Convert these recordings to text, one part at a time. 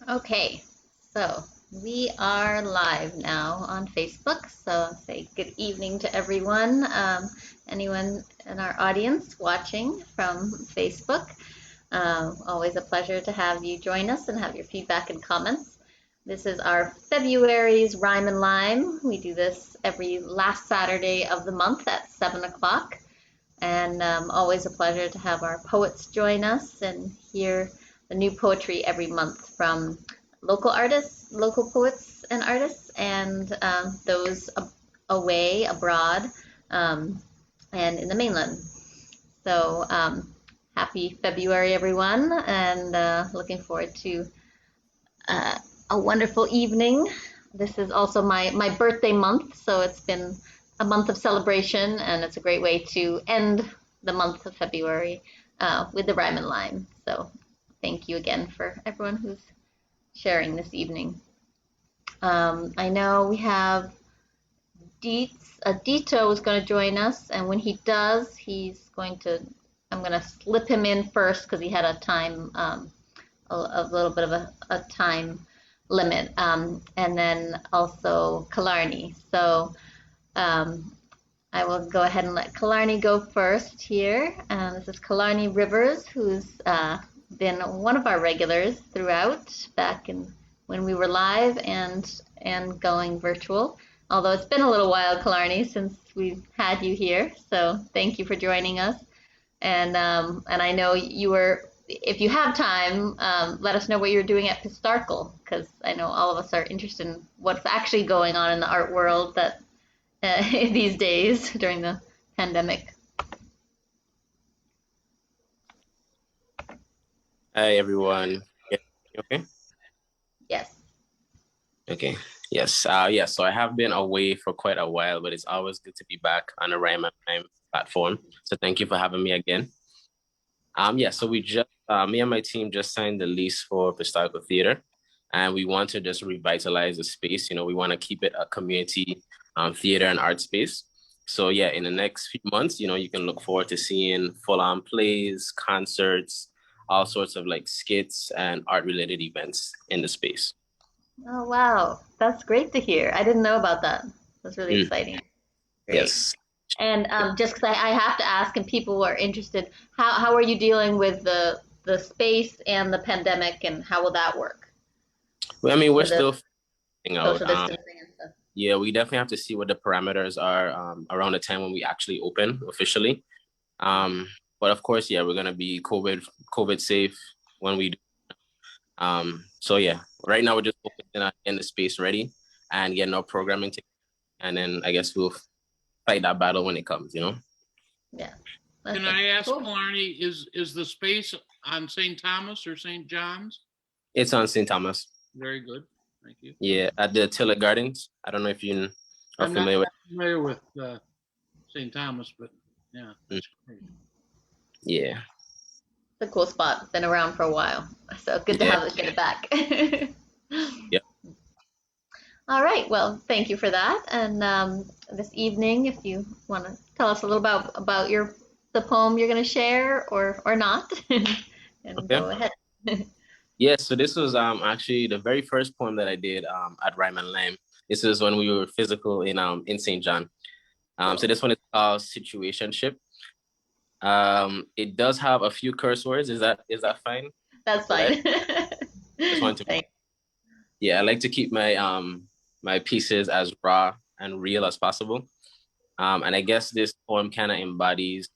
Okay, so we are live now on Facebook. So I'll say good evening to everyone, anyone in our audience watching from Facebook. Always a pleasure to have you join us and have your feedback and comments. This is our February's Rhyme and Lime. We do this every last Saturday of the month at 7 o'clock. And always a pleasure to have our poets join us and hear the new poetry every month from local artists, local poets and artists, and those away, abroad, and in the mainland. So happy February, everyone, and looking forward to a wonderful evening. This is also my birthday month, so it's been a month of celebration, and it's a great way to end the month of February with the Rhyme and Lime. So thank you again for everyone who's sharing this evening. I know we have Dito is going to join us, and when he does, I'm going to slip him in first because he had a time, a little bit of a time limit, and then also Khalarni. So I will go ahead and let Khalarni go first here. This is Khalarni Rivers, who's been one of our regulars throughout back when we were live and going virtual. Although it's been a little while, Khalarni, since we've had you here. So thank you for joining us. And I know you were, if you have time, let us know what you're doing at Pistarkle, because I know all of us are interested in what's actually going on in the art world that these days during the pandemic. Hi, everyone. Okay. Yes. Okay. Yes. Yeah. So I have been away for quite a while, but it's always good to be back on the Rhyme and Rhyme platform. So thank you for having me again. Yeah. So we just me and my team just signed the lease for Pistarkle Theater, and we want to just revitalize the space. We want to keep it a community theater and art space. So yeah, in the next few months, you can look forward to seeing full-on plays, concerts, all sorts of like skits and art-related events in the space. Oh, wow. That's great to hear. I didn't know about that. That's really exciting. Great. Yes. And just because I have to ask, and people who are interested, how are you dealing with the space and the pandemic, and how will that work? Well, I mean, we're still figuring out. Social distancing and stuff. Yeah, we definitely have to see what the parameters are around the time when we actually open officially. But of course, yeah, we're gonna be COVID safe when we do. So yeah, right now we're just focusing on getting the space ready and getting our programming together, and then I guess we'll fight that battle when it comes. Yeah. Can I ask, Khalarni, is the space on St. Thomas or St. John's? It's on St. Thomas. Very good. Thank you. Yeah, at the Tiller Gardens. I don't know if you are familiar with. I'm not familiar with St. Thomas, but yeah, that's great. Yeah. It's a cool spot. It's been around for a while. So good to get it back. Yeah. All right. Well, thank you for that. And this evening, if you want to tell us a little about the poem you're going to share or not, and go ahead. Yeah, so this was actually the very first poem that I did at Rhyme and Lime. This is when we were physical in St. John. So this one is called Situationship. It does have a few curse words. Is that fine? That's fine. Just want to. Yeah, I like to keep my my pieces as raw and real as possible. And I guess this poem kind of embodies,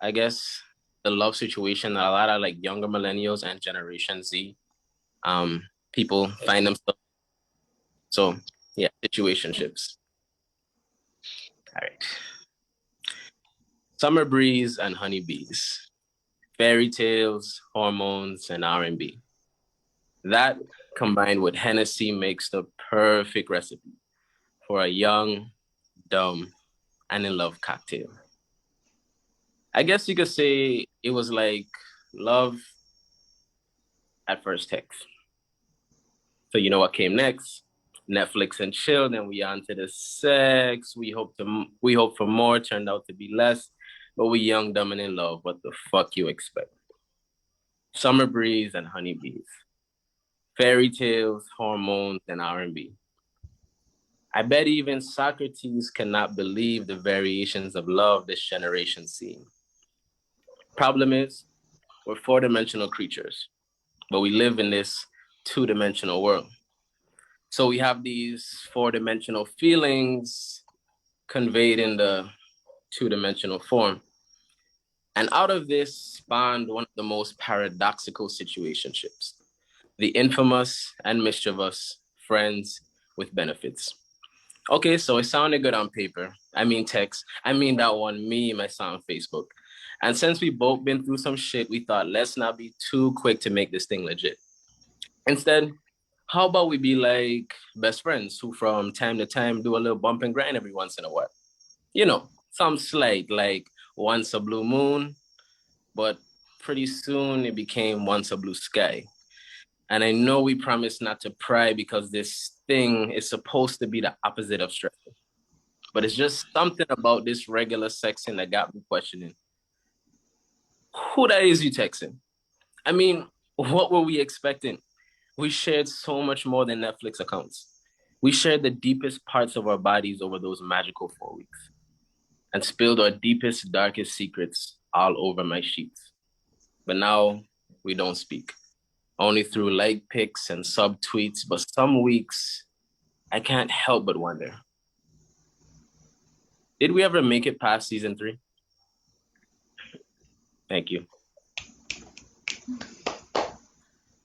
I guess, the love situation that a lot of like younger millennials and Generation Z people find themselves. So yeah, situationships. All right. Summer breeze and honeybees, fairy tales, hormones, and R&B. That combined with Hennessy makes the perfect recipe for a young, dumb, and in love cocktail. I guess you could say it was like love at first text. So you know what came next? Netflix and chill. Then we on to the sex. We hope for more. Turned out to be less. But we young, dumb, and in love. What the fuck you expect? Summer breeze and honeybees. fairy tales, hormones, and R&B. I bet even Socrates cannot believe the variations of love this generation sees. Problem is, we're four-dimensional creatures, but we live in this two-dimensional world. So we have these four-dimensional feelings conveyed in the two-dimensional form. And out of this spawned one of the most paradoxical situationships, the infamous and mischievous friends with benefits. Okay, so it sounded good on paper. I mean text. I mean that one meme I saw on Facebook. And since we both been through some shit, we thought let's not be too quick to make this thing legit. Instead, how about we be like best friends who from time to time do a little bump and grind every once in a while? You know, some slight, like once a blue moon, but pretty soon it became once a blue sky. And I know we promised not to pry because this thing is supposed to be the opposite of stress. But it's just something about this regular sexing that got me questioning. Who that is you texting? I mean, what were we expecting? We shared so much more than Netflix accounts. We shared the deepest parts of our bodies over those magical 4 weeks and spilled our deepest, darkest secrets all over my sheets. But now we don't speak, only through like pics and sub tweets. But some weeks, I can't help but wonder, did we ever make it past season 3? Thank you.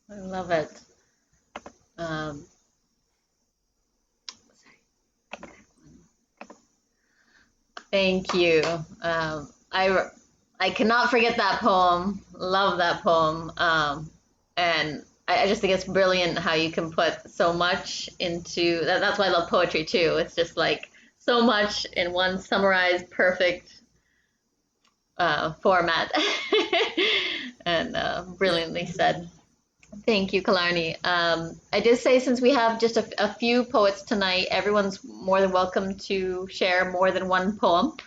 I love it. Thank you. I cannot forget that poem. Love that poem. And I just think it's brilliant how you can put so much into that. That's why I love poetry too. It's just like so much in one summarized, perfect format, and brilliantly said. Thank you, Khalarni. I did say since we have just a few poets tonight, everyone's more than welcome to share more than one poem.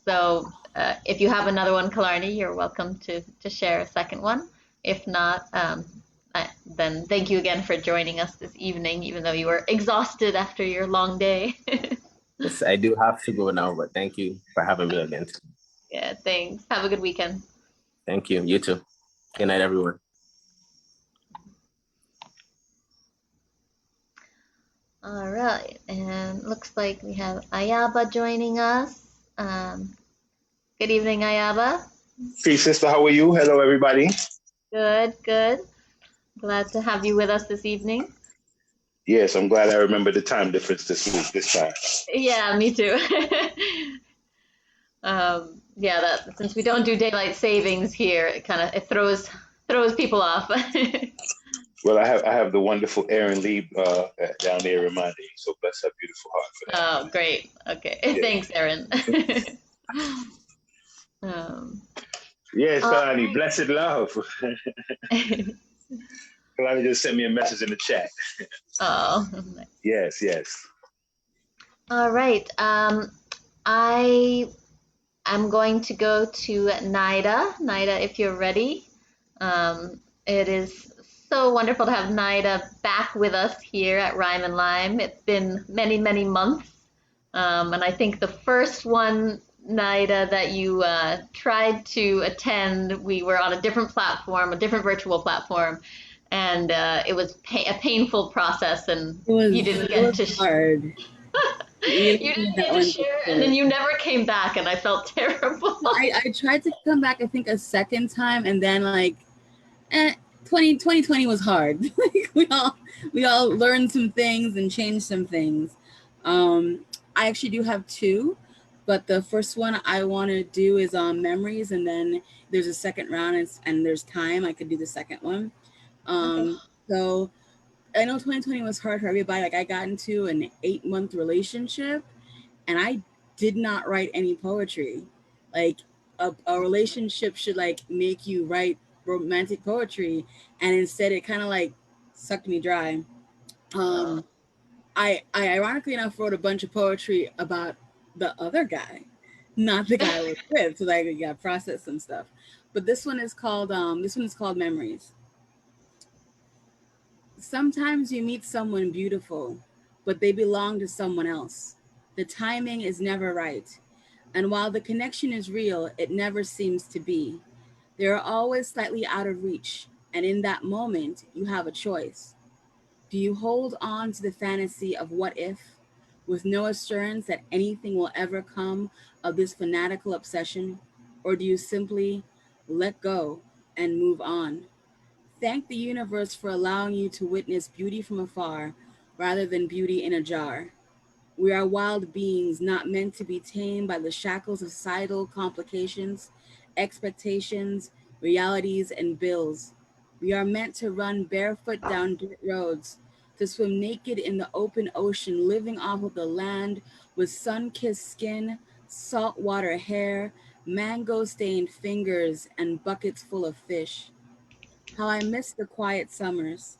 So if you have another one, Khalarni, you're welcome to share a second one. If not, then thank you again for joining us this evening, even though you were exhausted after your long day. Yes, I do have to go now, but thank you for having me again. Yeah, thanks. Have a good weekend. Thank you. You too. Good night, everyone. All right, and looks like we have Iyaba joining us. Good evening, Iyaba. Peace, sister. How are you? Hello, everybody. Good, good. Glad to have you with us this evening. Yes, I'm glad I remember the time difference this time. Yeah, me too. Yeah, that since we don't do daylight savings here, it throws people off. Well, I have the wonderful Erin Lee down there reminding me, so bless her beautiful heart for that. Oh, great. Okay, yeah. Thanks, Erin. Yes, Khalarni, right. Blessed love. Khalarni just sent me a message in the chat. Oh. Yes, yes. All right. I'm going to go to Nyda. Nyda, if you're ready. It is so wonderful to have Nyda back with us here at Rhyme and Lime. It's been many, many months. And I think the first one, Nyda, that you tried to attend, we were on a different platform, a different virtual platform. And it was a painful process, and you didn't get to hard. You didn't get to share, and then you never came back, and I felt terrible. I tried to come back, I think, a second time, and then 2020 was hard. we all learned some things and changed some things. I actually do have two, but the first one I want to do is on memories, and then there's a second round, and there's time. I could do the second one. Okay. So I know 2020 was hard for everybody. I got into an 8-month relationship, and I did not write any poetry. A relationship should make you write romantic poetry, and instead it kind of sucked me dry. I ironically enough wrote a bunch of poetry about the other guy, not the guy I was with, so I got process some stuff. But this one is called Memories. Sometimes you meet someone beautiful, but they belong to someone else. The timing is never right. And while the connection is real, it never seems to be. They are always slightly out of reach. And in that moment, you have a choice. Do you hold on to the fantasy of what if, with no assurance that anything will ever come of this fanatical obsession? Or do you simply let go and move on? Thank the universe for allowing you to witness beauty from afar rather than beauty in a jar. We are wild beings not meant to be tamed by the shackles of societal complications, expectations, realities, and bills. We are meant to run barefoot down dirt roads, to swim naked in the open ocean, living off of the land with sun-kissed skin, saltwater hair, mango-stained fingers, and buckets full of fish. How I miss the quiet summers,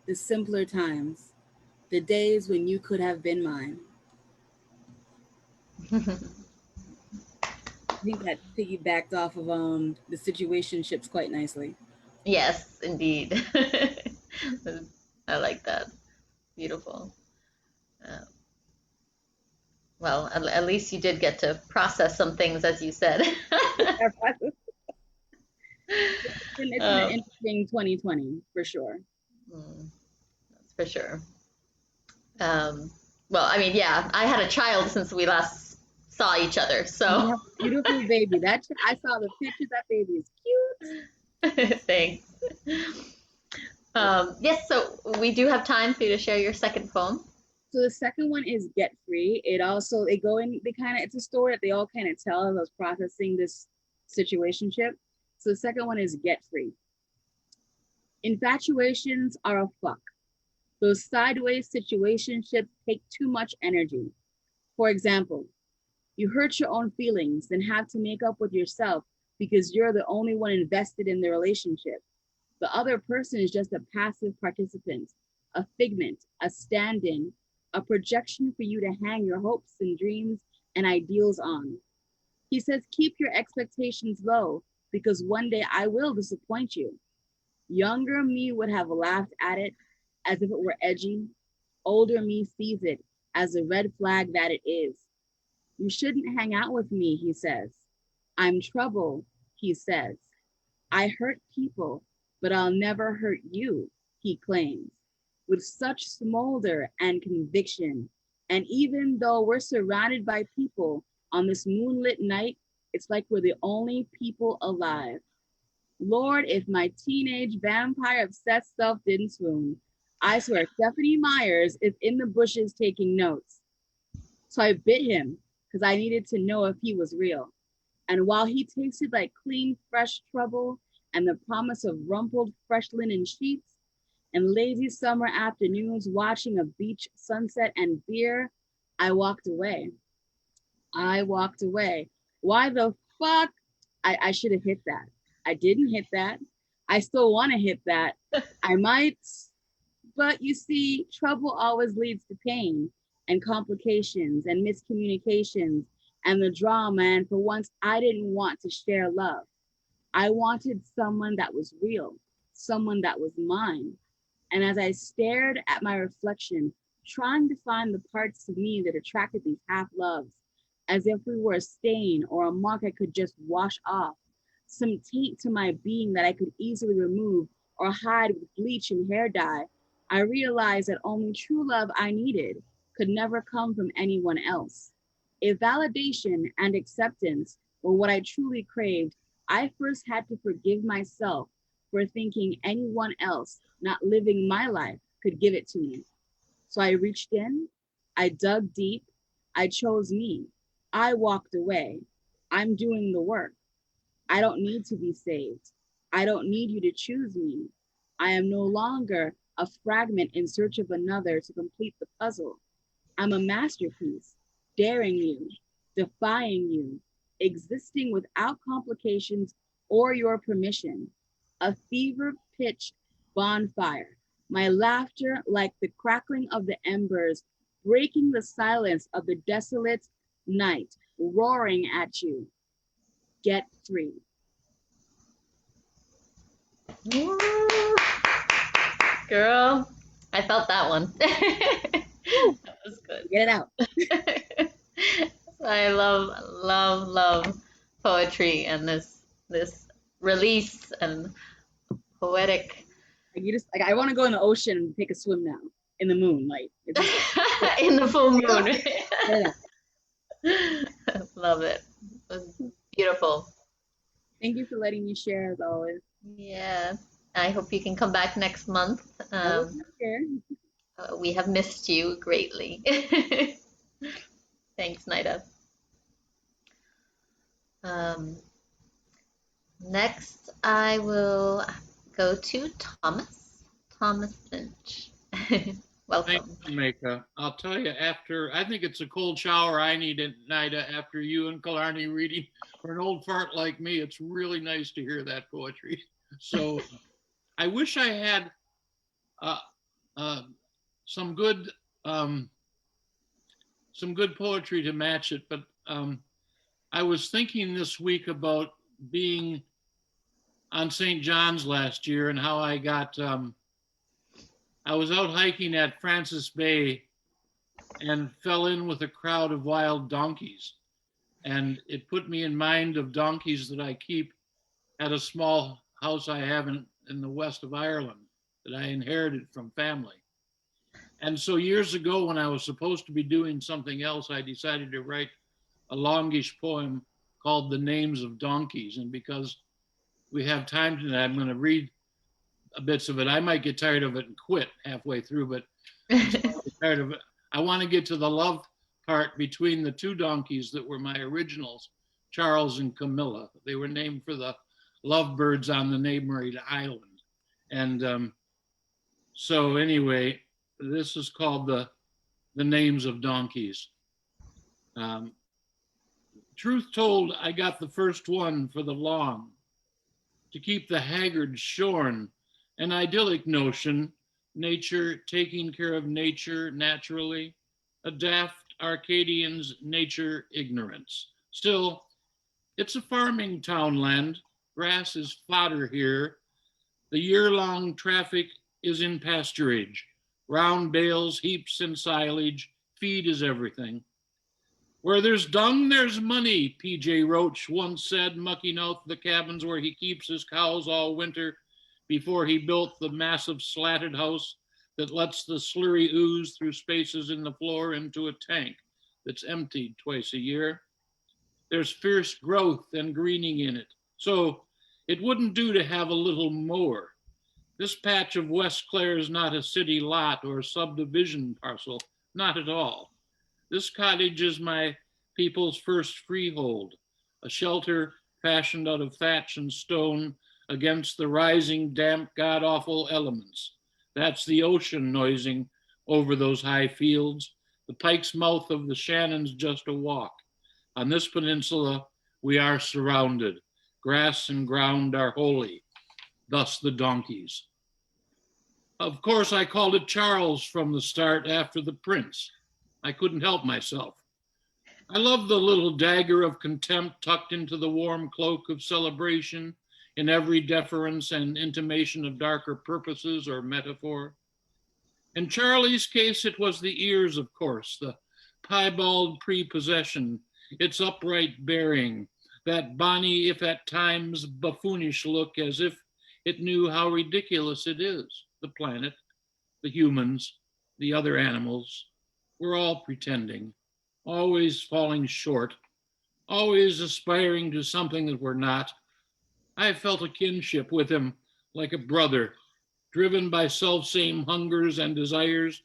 the simpler times, the days when you could have been mine. I think that piggybacked off of the situationships quite nicely. Yes, indeed. I like that. Beautiful. Uh, well, at least you did get to process some things, as you said. It's been an interesting 2020 for sure. That's for sure. Well, I mean, yeah, I had a child since we last saw each other, so. You have a beautiful baby. That I saw the pictures. That baby is cute. Thanks. Yes, so we do have time for you to share your second poem. So the second one is Get Free. It also, it's a story that they all kind of tell as I was processing this situationship. So the second one is Get Free. Infatuations are a fuck. Those sideways situationships take too much energy. For example, you hurt your own feelings, then have to make up with yourself because you're the only one invested in the relationship. The other person is just a passive participant, a figment, a stand-in, a projection for you to hang your hopes and dreams and ideals on. He says, keep your expectations low because one day I will disappoint you. Younger me would have laughed at it as if it were edgy. Older me sees it as a red flag that it is. You shouldn't hang out with me, he says. I'm trouble, he says. I hurt people, but I'll never hurt you, he claims, with such smolder and conviction. And even though we're surrounded by people on this moonlit night, it's like we're the only people alive. Lord, if my teenage vampire-obsessed self didn't swoon, I swear Stephanie Myers is in the bushes taking notes. So I bit him because I needed to know if he was real. And while he tasted like clean, fresh trouble and the promise of rumpled, fresh linen sheets and lazy summer afternoons watching a beach sunset and beer, I walked away. I walked away. Why the fuck? I should have hit that. I didn't hit that. I still want to hit that. I might, but you see, trouble always leads to pain and complications and miscommunications and the drama. And for once, I didn't want to share love. I wanted someone that was real, someone that was mine. And as I stared at my reflection, trying to find the parts of me that attracted these half loves, as if we were a stain or a mark I could just wash off, some taint to my being that I could easily remove or hide with bleach and hair dye, I realized that only true love I needed could never come from anyone else. If validation and acceptance were what I truly craved, I first had to forgive myself for thinking anyone else not living my life could give it to me. So I reached in, I dug deep, I chose me, I walked away. I'm doing the work. I don't need to be saved. I don't need you to choose me. I am no longer a fragment in search of another to complete the puzzle. I'm a masterpiece, daring you, defying you, existing without complications or your permission, a fever-pitched bonfire, my laughter like the crackling of the embers, breaking the silence of the desolate night, roaring at you. Get free. Ooh. Girl, I felt that one. That was good. Get it out. I love poetry and this release and poetic. Like you just like I want to go in the ocean and take a swim now in the moonlight. In the full moon. Yeah. Love it. It was beautiful. Thank you for letting me share as always. Yeah. I hope you can come back next month. We have missed you greatly. Thanks, Nyda. Next, I will go to Thomas Lynch. Welcome. Thanks, Jamaica. I'll tell you, I think it's a cold shower I need at Nyda after you and Khalarni reading. For an old fart like me, it's really nice to hear that poetry. So I wish I had some good poetry to match it, but I was thinking this week about being on St. John's last year and how I got I was out hiking at Francis Bay and fell in with a crowd of wild donkeys. And it put me in mind of donkeys that I keep at a small house I have in the west of Ireland that I inherited from family. And so years ago, when I was supposed to be doing something else, I decided to write a longish poem called The Names of Donkeys. And because we have time tonight, I'm going to read bits of it. I might get tired of it and quit halfway through, but I'm tired of it. I want to get to the love part between the two donkeys that were my originals, Charles and Camilla. They were named for the lovebirds on the neighboring island. And so anyway, this is called the Names of Donkeys. Truth told, I got the first one for the long, to keep the haggard shorn, an idyllic notion, nature taking care of nature naturally, a daft Arcadian's nature ignorance. Still, it's a farming townland, grass is fodder here, the year-long traffic is in pasturage, round bales, heaps and silage, feed is everything. Where there's dung, there's money, P.J. Roach once said, mucking out the cabins where he keeps his cows all winter before he built the massive slatted house that lets the slurry ooze through spaces in the floor into a tank that's emptied twice a year. There's fierce growth and greening in it, so it wouldn't do to have a little more. This patch of West Clare is not a city lot or subdivision parcel, not at all. This cottage is my people's first freehold, a shelter fashioned out of thatch and stone against the rising, damp, god-awful elements. That's the ocean noising over those high fields. The Pike's mouth of the Shannon's just a walk. On this peninsula, we are surrounded. Grass and ground are holy, thus the donkeys. Of course, I called it Charles from the start after the prince. I couldn't help myself. I love the little dagger of contempt tucked into the warm cloak of celebration in every deference and intimation of darker purposes or metaphor. In Charlie's case, it was the ears, of course, the piebald prepossession, its upright bearing, that bonny, if at times buffoonish look as if it knew how ridiculous it is. The planet, the humans, the other animals, we're all pretending, always falling short, always aspiring to something that we're not. I felt a kinship with him like a brother, driven by self-same hungers and desires,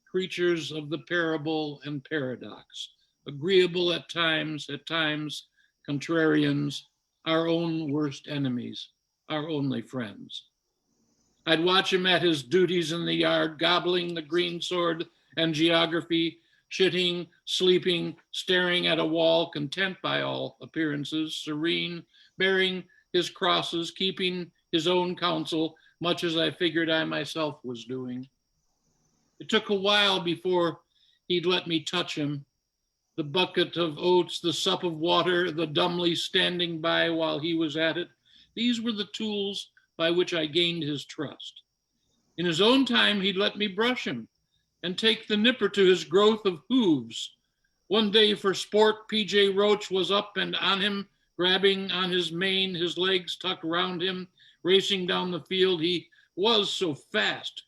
creatures of the parable and paradox, agreeable at times contrarians, our own worst enemies, our only friends. I'd watch him at his duties in the yard, gobbling the green sword and geography, shitting, sleeping, staring at a wall, content by all appearances, serene, bearing his crosses, keeping his own counsel, much as I figured I myself was doing. It took a while before he'd let me touch him. The bucket of oats, the sup of water, the dumbly standing by while he was at it. These were the tools by which I gained his trust. In his own time, he'd let me brush him and take the nipper to his growth of hooves. One day for sport, P.J. Roach was up and on him, grabbing on his mane, his legs tucked round him, racing down the field. He was so fast.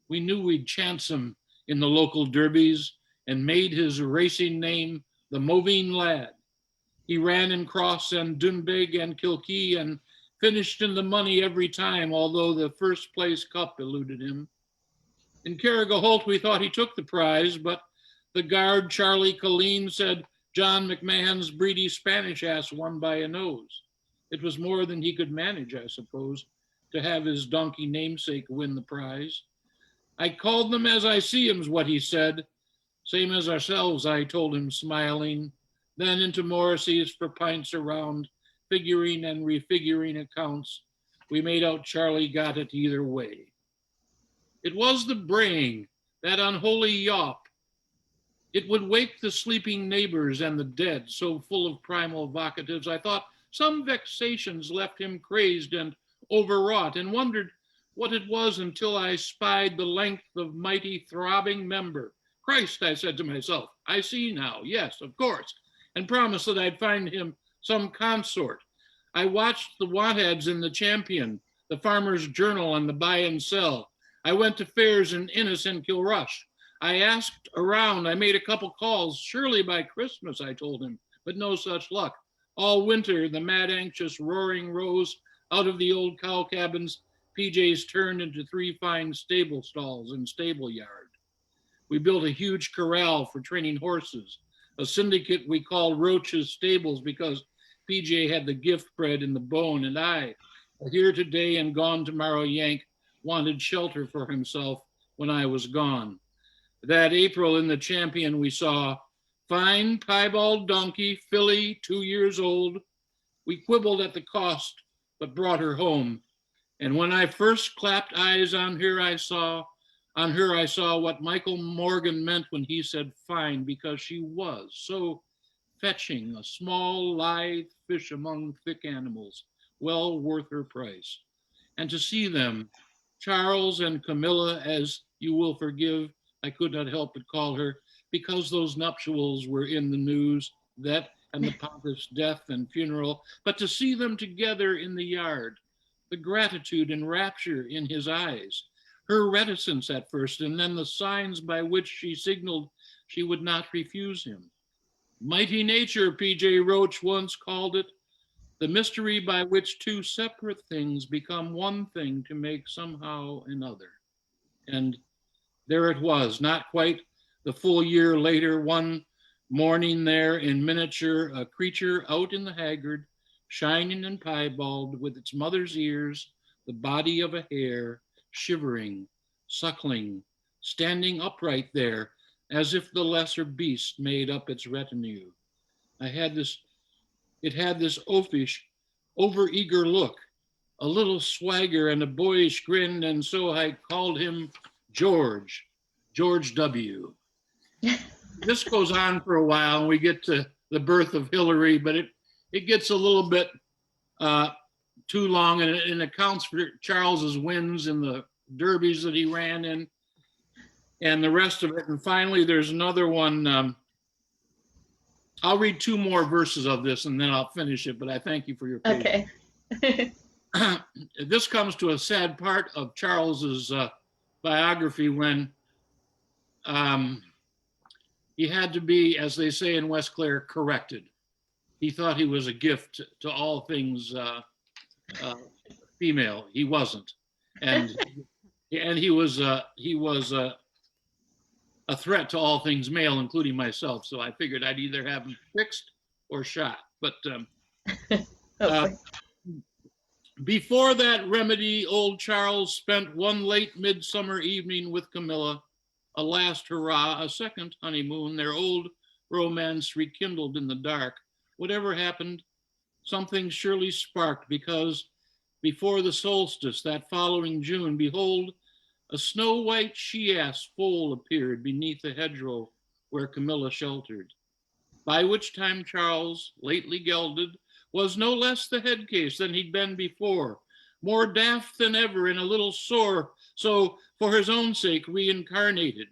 We knew we'd chance him in the local derbies and made his racing name the Moveen Lad. He ran in Cross and Dunbeg and Kilkee and finished in the money every time, although the first place cup eluded him. In Carrigaholt, we thought he took the prize, but the guard, Charlie Colleen, said John McMahon's breedy Spanish ass won by a nose. It was more than he could manage, I suppose, to have his donkey namesake win the prize. I called them as I see 'em's what he said. Same as ourselves, I told him, smiling. Then into Morrissey's for pints around, figuring and refiguring accounts. We made out Charlie got it either way. It was the braying, that unholy yawp. It would wake the sleeping neighbors and the dead, so full of primal vocatives. I thought some vexations left him crazed and overwrought, and wondered what it was until I spied the length of mighty throbbing member. Christ, I said to myself, I see now, yes, of course, and promised that I'd find him some consort. I watched the want ads in the Champion, the Farmer's Journal, and the Buy and Sell. I went to fairs in Innis and Kilrush. I asked around, I made a couple calls, surely by Christmas, I told him, but no such luck. All winter, the mad anxious roaring rose out of the old cow cabins. PJ's turned into 3 fine stable stalls and stable yard. We built a huge corral for training horses, a syndicate we called Roach's Stables because PJ had the gift bred in the bone, and I, a here today and gone tomorrow Yank, wanted shelter for himself when I was gone. That April in the Champion we saw fine piebald donkey, filly, 2 years old. We quibbled at the cost, but brought her home. And when I first clapped eyes on her, I saw what Michael Morgan meant when he said fine, because she was so fetching, a small, lithe fish among thick animals, well worth her price. And to see them, Charles and Camilla, as you will forgive, I could not help but call her, because those nuptials were in the news, that and the pompous death and funeral, but to see them together in the yard, the gratitude and rapture in his eyes, her reticence at first, and then the signs by which she signaled she would not refuse him. Mighty nature, P.J. Roach once called it, the mystery by which 2 separate things become one thing to make somehow another. And there it was, not quite the full year later, one morning there in miniature, a creature out in the haggard, shining and piebald with its mother's ears, the body of a hare, shivering, suckling, standing upright there, as if the lesser beast made up its retinue. It had this oafish, over-eager look, a little swagger and a boyish grin, and so I called him George W. This goes on for a while, and we get to the birth of Hillary, but it gets a little bit too long, and it accounts for Charles's wins in the derbies that he ran in, and the rest of it. And finally, there's another one. I'll read 2 more verses of this, and then I'll finish it, but I thank you for your patience. Okay. This comes to a sad part of Charles's biography when he had to be, as they say in West Clare, corrected. He thought he was a gift to all things female. He wasn't, and he was a threat to all things male, including myself. So I figured I'd either have him fixed or shot. But before that remedy, old Charles spent one late midsummer evening with Camilla, a last hurrah, a second honeymoon, their old romance rekindled in the dark. Whatever happened, something surely sparked, because before the solstice that following June, behold, a snow-white she-ass foal appeared beneath the hedgerow where Camilla sheltered, by which time Charles, lately gelded, was no less the head case than he'd been before, more daft than ever and a little sore, so for his own sake reincarnated.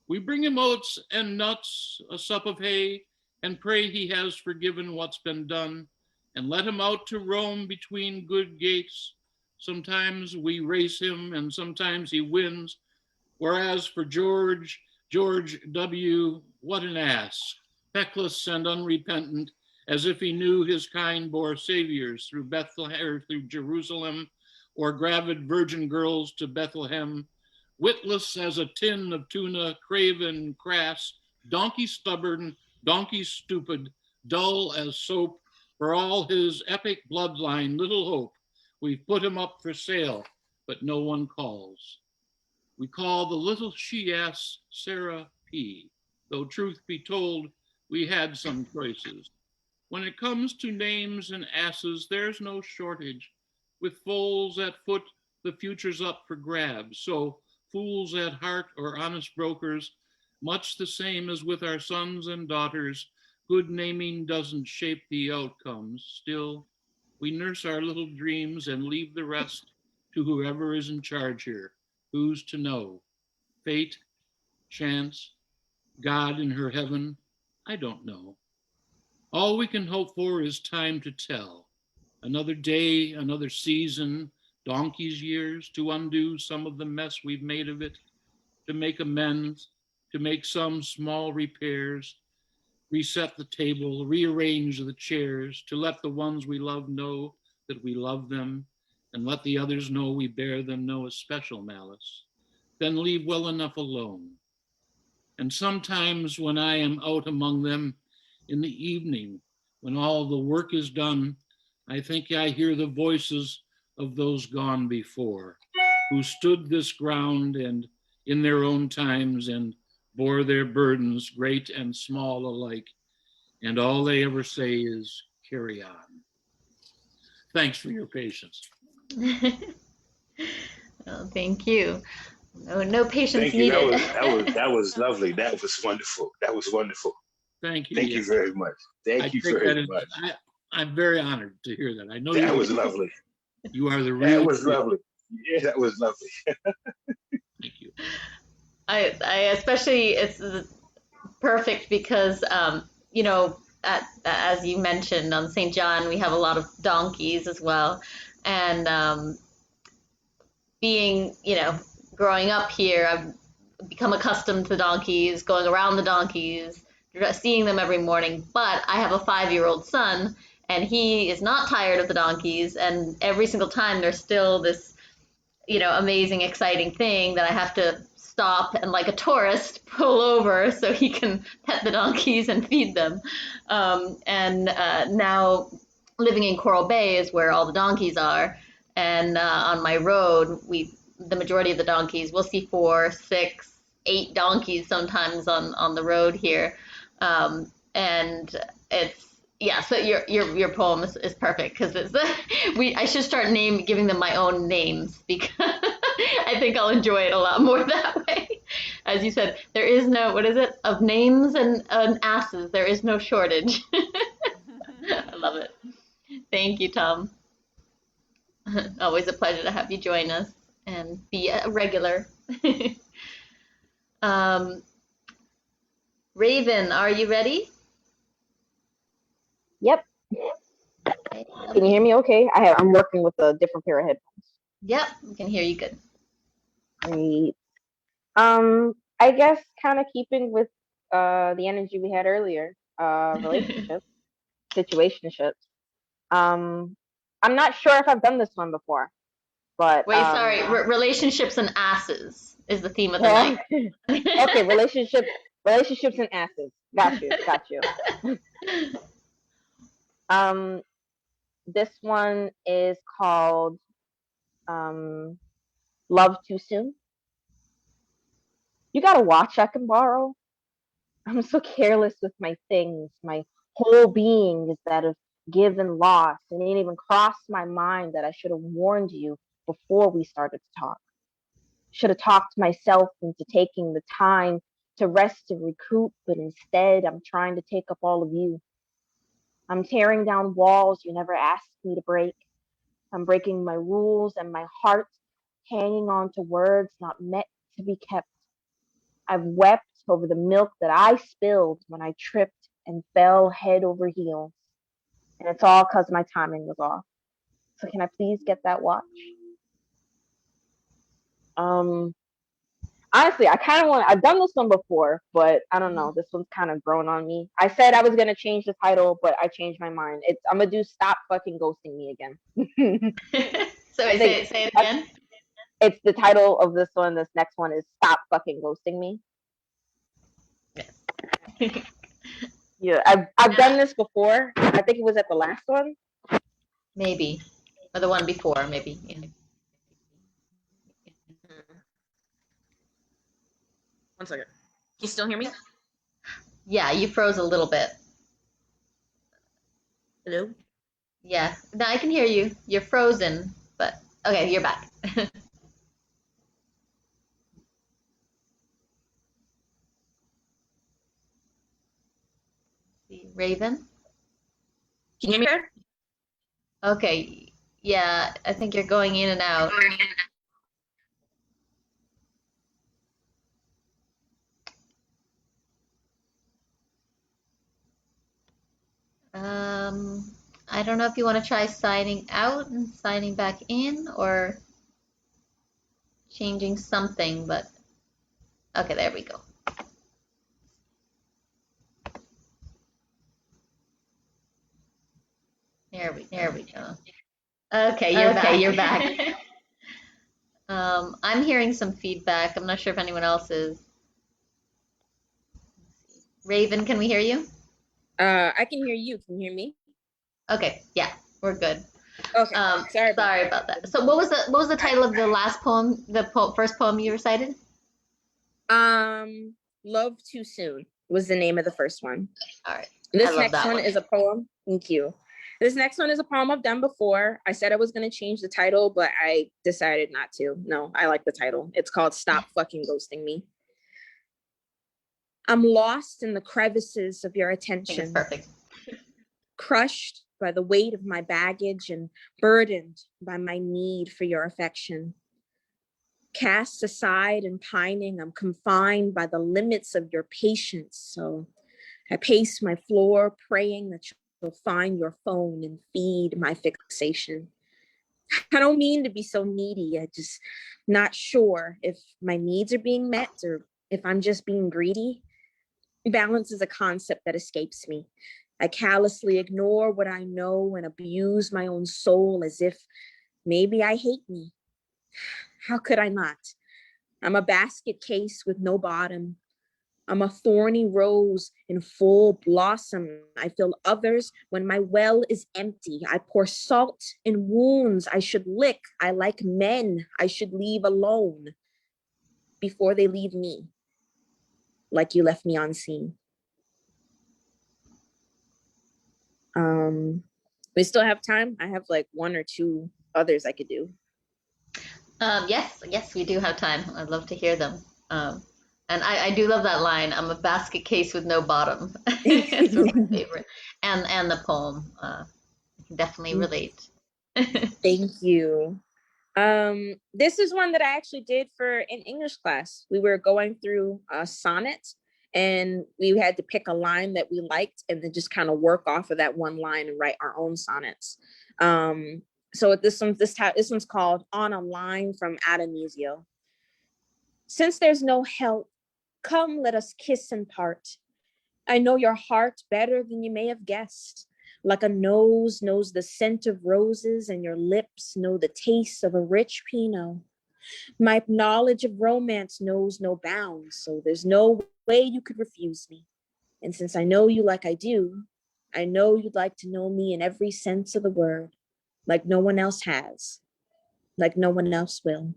We bring him oats and nuts, a sup of hay, and pray he has forgiven what's been done, and let him out to roam between good gates. Sometimes we race him, and sometimes he wins, whereas for George W., what an ass, feckless and unrepentant, as if he knew his kind bore saviors through Bethlehem or through Jerusalem, or gravid virgin girls to Bethlehem, witless as a tin of tuna, craven, crass, donkey stubborn, donkey stupid, dull as soap, for all his epic bloodline, little hope. We've put him up for sale, but no one calls. We call the little she-ass Sarah P. Though truth be told, we had some choices. When it comes to names and asses, there's no shortage. With foals at foot, the future's up for grabs. So fools at heart or honest brokers, much the same as with our sons and daughters, good naming doesn't shape the outcomes. Still, we nurse our little dreams and leave the rest to whoever is in charge here. Who's to know? Fate, chance, God in her heaven? I don't know. All we can hope for is time to tell. Another day, another season, donkey's years, to undo some of the mess we've made of it, to make amends, to make some small repairs, reset the table, rearrange the chairs, to let the ones we love know that we love them, and let the others know we bear them no especial malice, then leave well enough alone. And sometimes when I am out among them in the evening, when all the work is done, I think I hear the voices of those gone before, who stood this ground and in their own times and bore their burdens, great and small alike. And all they ever say is, carry on. Thanks for your patience. Well, thank you. No patience Thank you. needed. That was lovely. That was wonderful. That was wonderful. Thank you. Thank you very much. Thank you very much. I'm very honored to hear that. I know that was lovely. You are the real. That was lovely. Yeah, that was lovely. Thank you. I especially, it's perfect because you know, as you mentioned, on St. John we have a lot of donkeys as well, and being, you know, growing up here, I've become accustomed to donkeys, going around the donkeys, seeing them every morning. But I have a 5-year-old son, and he is not tired of the donkeys, and every single time there's still this, you know, amazing, exciting thing that I have to stop and, like a tourist, pull over so he can pet the donkeys and feed them. Now living in Coral Bay is where all the donkeys are, and on my road, the majority of the donkeys, we'll see 4, 6, 8 donkeys sometimes on the road here, and it's, yeah. So your poem is perfect, because it's I should start giving them my own names, because I think I'll enjoy it a lot more that way. As you said, there is no, what is it, of names and asses, there is no shortage. I love it. Thank you, Tom. Always a pleasure to have you join us and be a regular. Raven, are you ready? Yep. Okay, Can you hear me okay? I'm working with a different pair of headphones. Yep, we can hear you good. Great. I guess kind of keeping with the energy we had earlier, relationships, situationships. I'm not sure if I've done this one before, but Wait, sorry, relationships and asses is the theme of the night. Okay, relationships and asses. Got you. This one is called Love Too Soon. You got a watch I can borrow? I'm so careless with my things. My whole being is that of give and loss, and it didn't even cross my mind that I should have warned you before we started to talk. Should have talked myself into taking the time to rest and recoup, but instead I'm trying to take up all of you. I'm tearing down walls you never asked me to break, I'm breaking my rules and my heart, hanging on to words not meant to be kept. I've wept over the milk that I spilled when I tripped and fell head over heels. And it's all because my timing was off. So can I please get that watch? Honestly, I kind of want. I've done this one before, but I don't know. This one's kind of grown on me. I said I was gonna change the title, but I changed my mind. I'm gonna do "Stop Fucking Ghosting Me" again. So I say think it again. it's the title of this one. This next one is "Stop Fucking Ghosting Me." Yes. Yeah, I've done this before. I think it was at the last one. Maybe, or the one before, maybe. Yeah. One second. Can you still hear me? Yeah, you froze a little bit. Hello? Yeah, no, I can hear you. You're frozen, but okay, you're back. See, Raven? Can you hear me better? Okay, yeah, I think you're going in and out. I don't know if you want to try signing out and signing back in or changing something, but okay, there we go. There we go. Okay, you're back. I'm hearing some feedback. I'm not sure if anyone else is. Raven, can we hear you? I can hear you. Can you hear me? Okay, yeah, we're good. Okay. Sorry about that. So what was the title of the last poem, first poem you recited? Love Too Soon was the name of the first one. All right. This next one is a poem. Thank you. This next one is a poem I've done before. I said I was going to change the title, but I decided not to. No, I like the title. It's called Stop Fucking Ghosting Me. I'm lost in the crevices of your attention. It's perfect. Crushed by the weight of my baggage and burdened by my need for your affection. Cast aside and pining, I'm confined by the limits of your patience. So I pace my floor, praying that you'll find your phone and feed my fixation. I don't mean to be so needy. I'm just not sure if my needs are being met or if I'm just being greedy. Balance is a concept that escapes me. I callously ignore what I know and abuse my own soul as if maybe I hate me. How could I not? I'm a basket case with no bottom. I'm a thorny rose in full blossom. I fill others when my well is empty. I pour salt in wounds I should lick. I like men I should leave alone before they leave me, like you left me unseen. We still have time. I have like one or two others I could do. Yes, we do have time. I'd love to hear them. And I do love that line. I'm a basket case with no bottom. It's one of my favorite. And the poem. I can definitely relate. Thank you. This is one that I actually did for an English class. We were going through a sonnet and we had to pick a line that we liked and then just kind of work off of that one line and write our own sonnets. So this one's called On a Line from Adamizio. Since there's no help, come let us kiss and part. I know your heart better than you may have guessed. Like a nose knows the scent of roses and your lips know the taste of a rich Pinot. My knowledge of romance knows no bounds, so there's no way you could refuse me. And since I know you like I do, I know you'd like to know me in every sense of the word, like no one else has, like no one else will.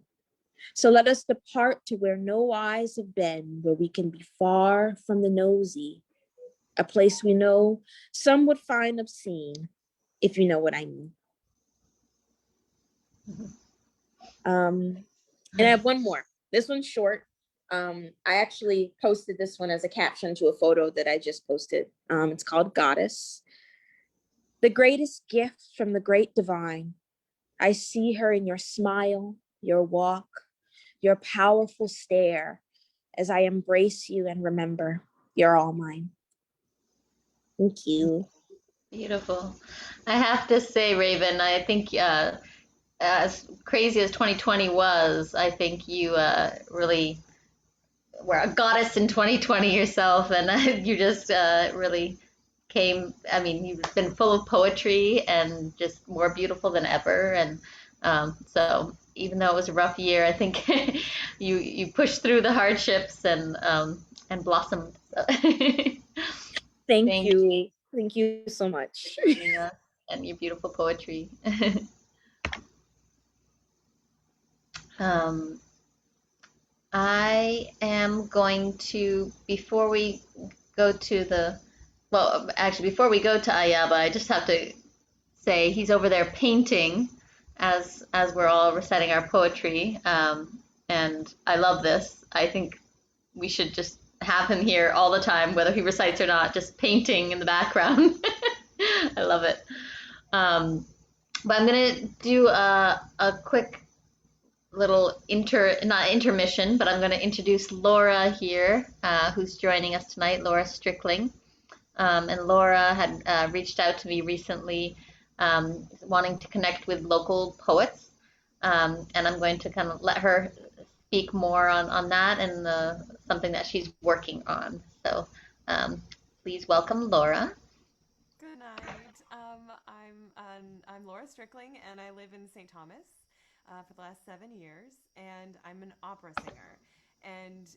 So let us depart to where no eyes have been, where we can be far from the nosy, a place we know some would find obscene, if you know what I mean. And I have one more. This one's short. I actually posted this one as a caption to a photo that I just posted. It's called Goddess. The greatest gift from the great divine. I see her in your smile, your walk, your powerful stare as I embrace you and remember you're all mine. Thank you. Beautiful. I have to say, Raven, I think as crazy as 2020 was, I think you really were a goddess in 2020 yourself, and you just really came. I mean, you've been full of poetry and just more beautiful than ever. And so, even though it was a rough year, I think you pushed through the hardships and blossomed. So. Thank you. Thank you so much. For joining us and your beautiful poetry. I am going to, before we go to before we go to Iyaba, I just have to say he's over there painting as we're all reciting our poetry, and I love this. I think we should just have him here all the time, whether he recites or not, just painting in the background. I love it. But I'm gonna do a quick little not intermission, but I'm gonna introduce Laura here, who's joining us tonight, Laura Strickling. And Laura had reached out to me recently, wanting to connect with local poets, and I'm going to kind of let her speak more on that and something that she's working on. So please welcome Laura. Good night. I'm Laura Strickling, and I live in St. Thomas for the last 7 years, and I'm an opera singer. And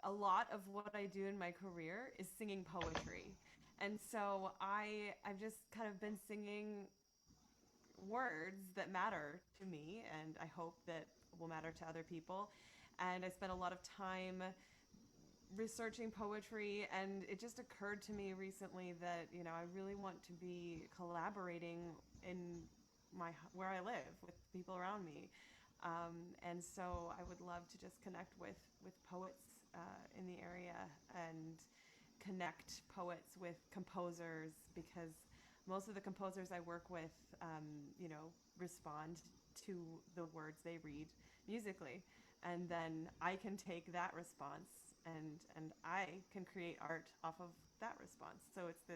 a lot of what I do in my career is singing poetry. And so I've just kind of been singing words that matter to me, and I hope that will matter to other people. And I spent a lot of time researching poetry, and it just occurred to me recently that I really want to be collaborating in where I live with people around me, and so I would love to just connect with poets in the area and connect poets with composers, because most of the composers I work with respond to the words they read musically, and then I can take that response and I can create art off of that response. So it's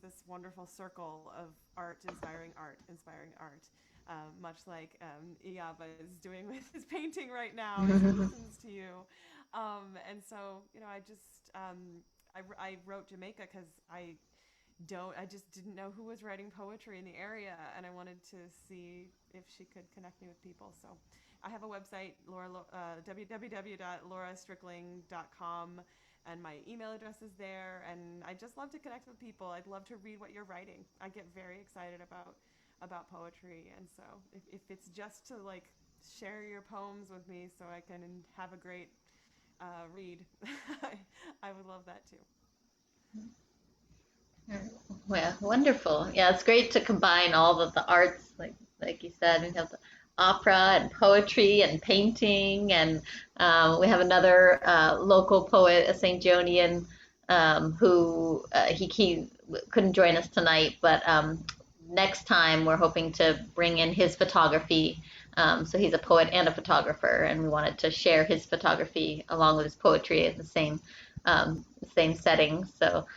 this wonderful circle of art inspiring art, much like Iyaba is doing with his painting right now as he listens to you. And so I wrote Jamaica because I just didn't know who was writing poetry in the area, and I wanted to see if she could connect me with people. So I have a website, www.laurastrickling.com, and my email address is there, and I just love to connect with people. I'd love to read what you're writing. I get very excited about poetry, and so if it's just to share your poems with me so I can have a great read, I would love that too. Well, wonderful. Yeah, it's great to combine all of the arts, like you said. We have the opera and poetry and painting, and we have another local poet, a St. Jonian, who he couldn't join us tonight, but next time we're hoping to bring in his photography. So he's a poet and a photographer, and we wanted to share his photography along with his poetry in the same setting. So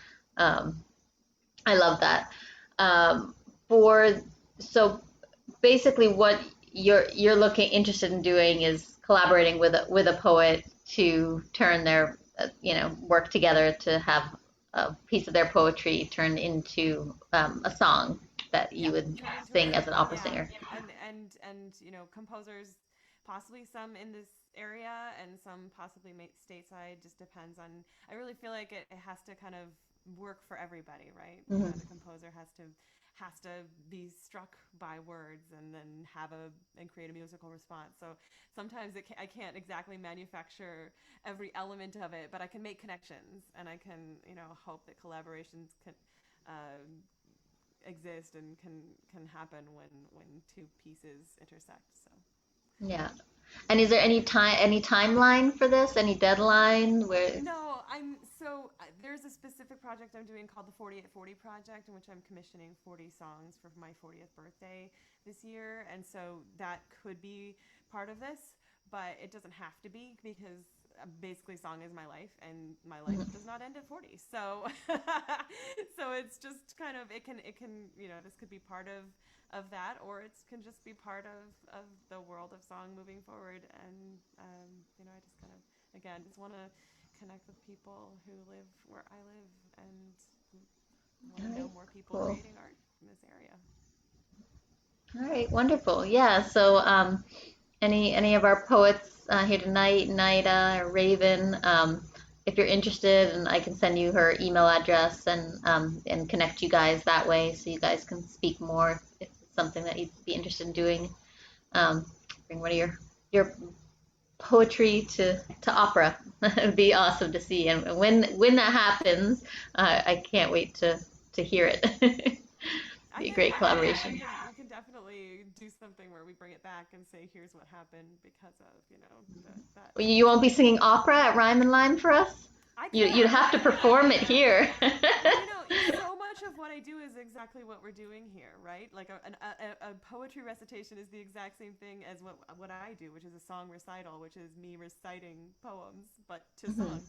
I love that. So basically, what you're interested in doing is collaborating with a poet to turn their work together to have a piece of their poetry turned into a song that you would sing as an opera singer. And composers, possibly some in this area and some possibly stateside, just depends on. I really feel like it has to kind of work for everybody, right? Mm-hmm. The composer has to be struck by words and then create a musical response. So sometimes I can't exactly manufacture every element of it, but I can make connections, and I can hope that collaborations can exist and can happen when two pieces intersect. So yeah. And is there any timeline for this? Any deadline? No, there's a specific project I'm doing called the 40 at 40 Project, in which I'm commissioning 40 songs for my 40th birthday this year. And so that could be part of this, but it doesn't have to be, because basically song is my life, and my life does not end at 40. So so it's just kind of, it can this could be part of that, or it can just be part of the world of song moving forward. And I just kind of, again, just want to connect with people who live where I live, and want to know more people creating art in this area. All right, wonderful. Yeah, so any of our poets here tonight, Nyda or Raven, if you're interested, and I can send you her email address and connect you guys that way, so you guys can speak more if it's something that you'd be interested in doing. Bring one of your poetry to opera. It would be awesome to see, and when that happens, I can't wait to hear it. Be a great collaboration. We can definitely do something where we bring it back and say, here's what happened because of that. Well, you won't be singing opera at Rhyme and Lime for us? You'd have to perform it here. So much of what I do is exactly what we're doing here, right? Like a poetry recitation is the exact same thing as what I do, which is a song recital, which is me reciting poems, but to song.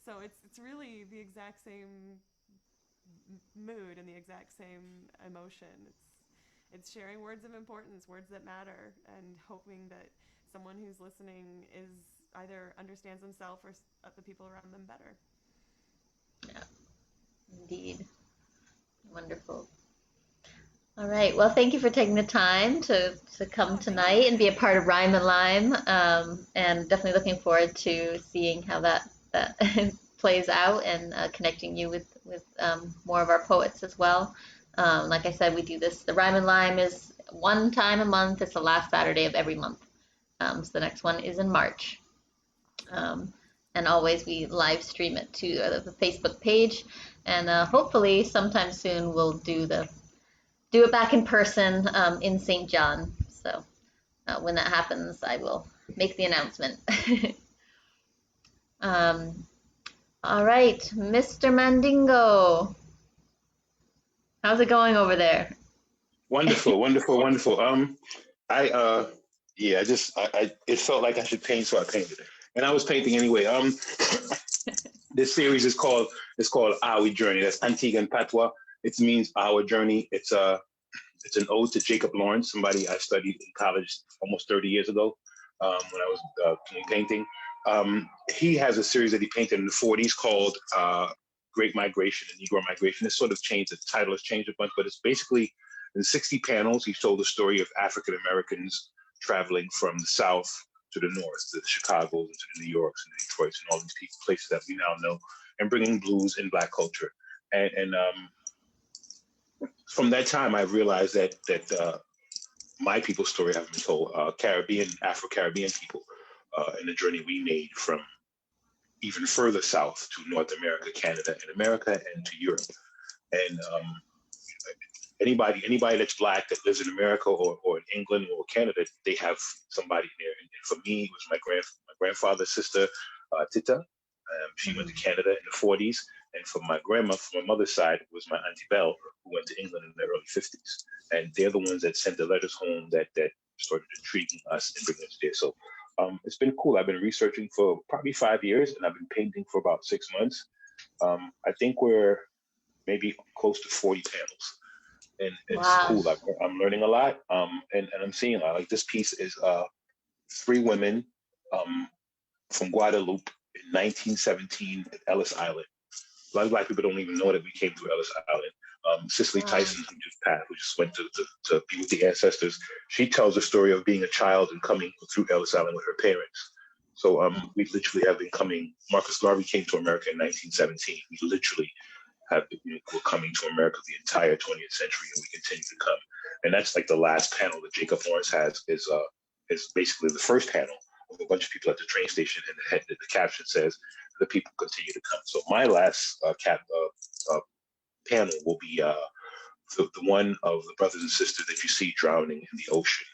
So it's really the exact same mood and the exact same emotion. It's sharing words of importance, words that matter, and hoping that someone who's listening is either understands themselves or the people around them better. Yeah, indeed. Wonderful. All right. Well, thank you for taking the time to come tonight and be a part of Rhyme and Lime, and definitely looking forward to seeing how that plays out, and connecting you with more of our poets as well. Like I said, we do this. The Rhyme and Lime is one time a month. It's the last Saturday of every month. So the next one is in March. And always we live stream it to the Facebook page, and hopefully sometime soon we'll do it back in person in St. John. So when that happens, I will make the announcement. All right, Mr. Mandingo, how's it going over there? Wonderful, wonderful, wonderful. It felt like I should paint, so I painted it. And I was painting anyway. This series is called Our Journey. That's Antigua and Patois. It means our journey. It's an ode to Jacob Lawrence, somebody I studied in college almost 30 years ago when I was doing painting. He has a series that he painted in the 40s called Great Migration and Negro Migration. It's sort of changed. The title has changed a bunch, but it's basically in 60 panels. He told the story of African Americans traveling from the South to the North, to the Chicago's and to the New Yorks and the Detroits and all these places that we now know, and bringing blues and Black culture. And from that time, I realized that my people's story haven't been told. Afro-Caribbean people, and the journey we made from even further south to North America, Canada, and to Europe. And anybody that's Black that lives in America or in England or Canada, they have somebody there. And for me, it was my grandfather's sister, Tita. She went to Canada in the 40s. And for my grandma, from my mother's side, it was my Auntie Belle, who went to England in the early 50s. And they're the ones that sent the letters home that started intriguing us and bringing us there. So it's been cool. I've been researching for probably 5 years, and I've been painting for about 6 months. I think we're maybe close to 40 panels. And it's cool. I'm learning a lot, and I'm seeing a lot. Like this piece is 3 women from Guadeloupe in 1917 at Ellis Island. A lot of Black people don't even know that we came through Ellis Island. Cicely Tyson, who just went to be with the ancestors, she tells the story of being a child and coming through Ellis Island with her parents. So we literally have been coming. Marcus Garvey came to America in 1917. We literally we're coming to America the entire 20th century, and we continue to come. And that's like the last panel that Jacob Lawrence has is basically the first panel of a bunch of people at the train station, and the caption says, "The people continue to come." So my last panel will be the one of the brothers and sisters that you see drowning in the ocean,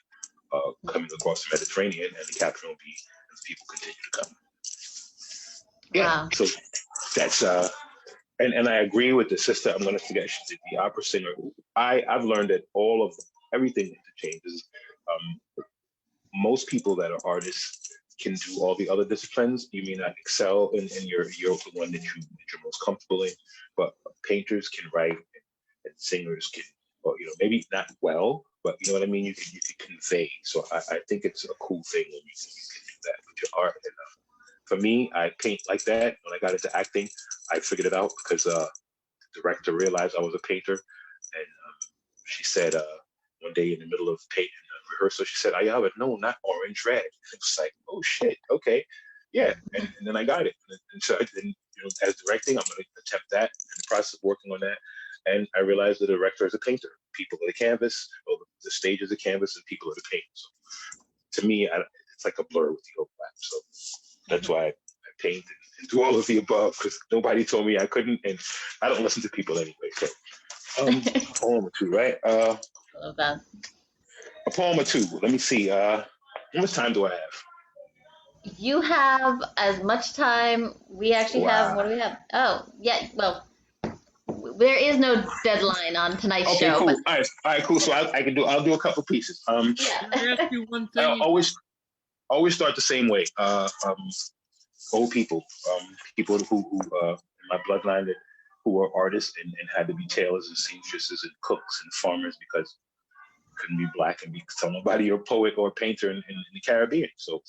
coming across the Mediterranean, and the caption will be, "And the people continue to come." Yeah. Wow. So that's And I agree with the sister. I'm going to forget she's the opera singer. I've learned that everything interchanges. Most people that are artists can do all the other disciplines. You may not excel in you're the one that you're most comfortable in, but painters can write and singers can, or maybe not well, but you know what I mean. You can convey. So I think it's a cool thing when you can do that with your art. And for me, I paint like that. When I got into acting, I figured it out because the director realized I was a painter, and she said one day in the middle of painting rehearsal, she said, "Iyaba, no, not orange, red." It was like, oh shit, okay, yeah, and then I got it. And so then, as directing, I'm going to attempt that in the process of working on that. And I realized the director is a painter. People are the canvas, or the stage is a canvas, and people are the paint. So to me, it's like a blur with the overlap. So that's why I paint and do all of the above, because nobody told me I couldn't, and I don't listen to people anyway. So poem or two, right? I love that. A poem or two. Let me see. How much time do I have? You have as much time. We actually have. What do we have? Oh, yeah. Well, there is no deadline on tonight's show. Cool. But... All right, cool. So I'll do a couple pieces. Can I ask you one thing? I always start the same way. Old people, people who in my bloodline who were artists and had to be tailors and seamstresses and cooks and farmers because couldn't be black and be somebody or poet or painter in the Caribbean. So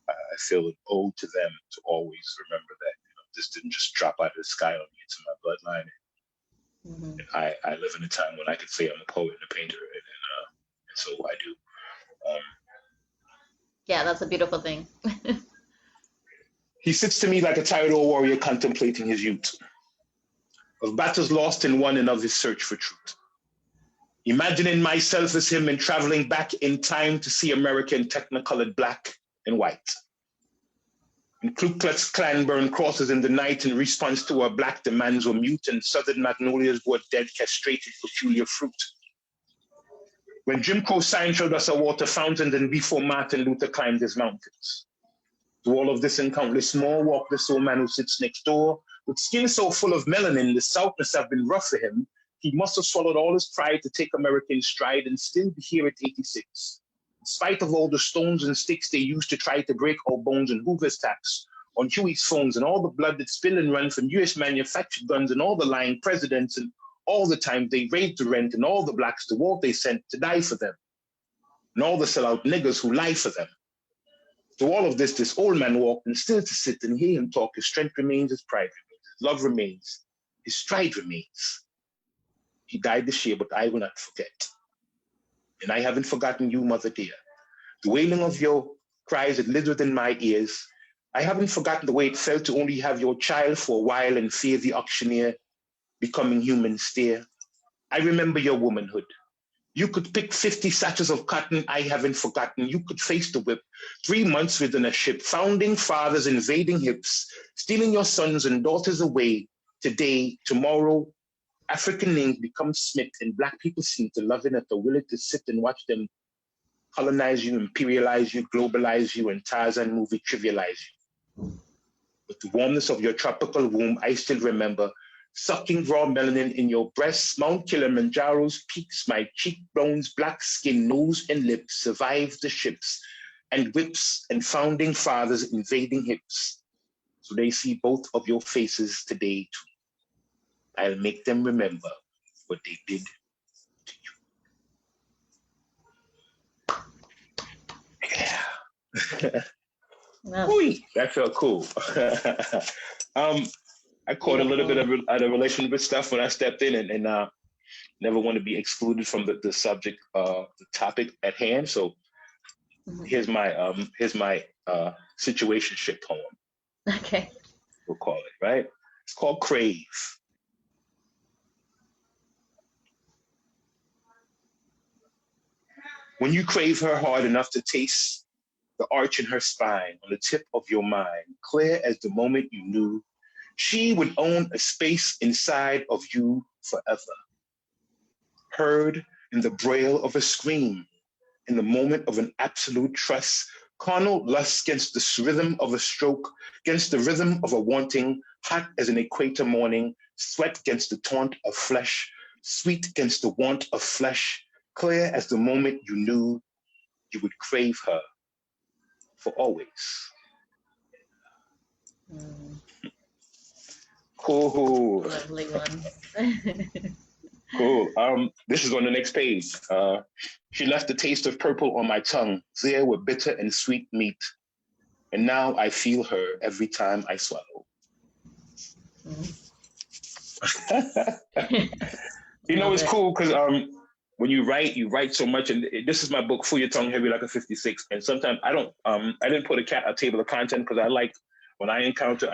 I feel an ode to them to always remember that this didn't just drop out of the sky on me. It's in my bloodline. Mm-hmm. And I live in a time when I could say I'm a poet and a painter, and so I do. Yeah, that's a beautiful thing. He sits to me like a tired old warrior contemplating his youth, of battles lost and won and of his search for truth. Imagining myself as him and traveling back in time to see America in technicolored black and white. And Ku Klux Klan burned crosses in the night in response to our black demands were mute, and southern magnolias were dead, castrated, peculiar fruit. When Jim Crow sign showed us a water fountain, and before Martin Luther climbed his mountains. Through all of this and countless more, walked this old man who sits next door, with skin so full of melanin, the South must have been rough for him. He must have swallowed all his pride to take American stride and still be here at 86. In spite of all the stones and sticks they used to try to break our bones and Hoover's tax on Huey's phones and all the blood that spilled and run from US manufactured guns and all the lying presidents and all the time they raised the rent and all the blacks to war they sent to die for them and all the sellout niggas who lie for them. Through all of this old man walked and still to sit and hear him talk. His strength remains, his pride remains, his love remains, his stride remains. He died this year, but I will not forget. And I haven't forgotten you, mother dear. The wailing of your cries that lived within my ears. I haven't forgotten the way it felt to only have your child for a while and fear the auctioneer becoming human steer. I remember your womanhood. You could pick 50 sachets of cotton, I haven't forgotten. You could face the whip, 3 months within a ship, founding fathers invading hips, stealing your sons and daughters away. Today, tomorrow, African names become Smith, and black people seem to love it at the willing to sit and watch them colonize you, imperialize you, globalize you, and Tarzan movie trivialize you. With the warmness of your tropical womb, I still remember sucking raw melanin in your breasts, Mount Kilimanjaro's peaks, my cheekbones, black skin, nose, and lips survived the ships and whips and founding fathers invading hips. So they see both of your faces today too. I'll make them remember what they did to you. Yeah. Ooh, that felt cool. I caught a little bit of relationship stuff when I stepped in, and never want to be excluded from the subject, the topic at hand. So here's my situationship poem. Okay. We'll call it, right? It's called Crave. When you crave her hard enough to taste the arch in her spine on the tip of your mind, clear as the moment you knew she would own a space inside of you forever. Heard in the braille of a scream, in the moment of an absolute trust, carnal lust against the rhythm of a stroke, against the rhythm of a wanting, hot as an equator morning, sweat against the taunt of flesh, sweet against the want of flesh, clear as the moment you knew you would crave her for always. Cool. Lovely one. Cool. This is on the next page. She left the taste of purple on my tongue, there with bitter and sweet meat. And now I feel her every time I swallow. You know, it's cool because when you write so much, and this is my book, Fool Your Tongue Heavy Like a 56. And sometimes I didn't put a table of content because I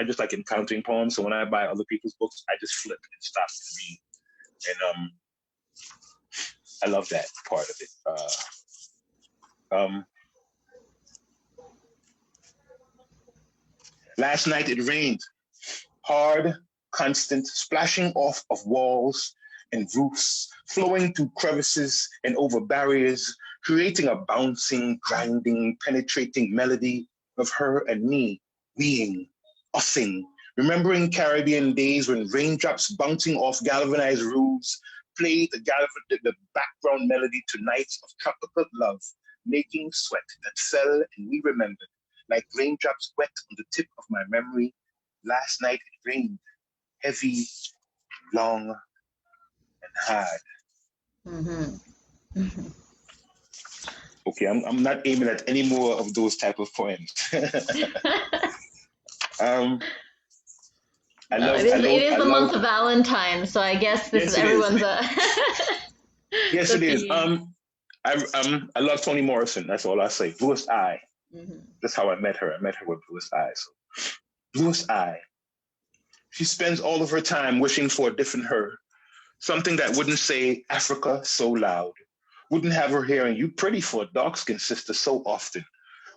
just like encountering poems. So when I buy other people's books, I just flip and stop and read. And I love that part of it. Last night it rained, hard, constant, splashing off of walls and roofs, flowing through crevices and over barriers, creating a bouncing, grinding, penetrating melody of her and me, weeing, ussing, remembering Caribbean days when raindrops bouncing off galvanized roofs played the background melody to nights of tropical love, making sweat that fell and we remembered, like raindrops wet on the tip of my memory. Last night it rained, heavy, long, and hard. Mm-hmm. Okay, I'm not aiming at any more of those type of poems. It is the month of Valentine's, so I guess this is everyone's. Yes, it is. I love Toni Morrison. That's all I say. Bluest Eye. Mm-hmm. That's how I met her. I met her with Bluest Eye. So, Bluest Eye. She spends all of her time wishing for a different her, something that wouldn't say Africa so loud, wouldn't have her hearing "you pretty for a dark-skinned sister" so often,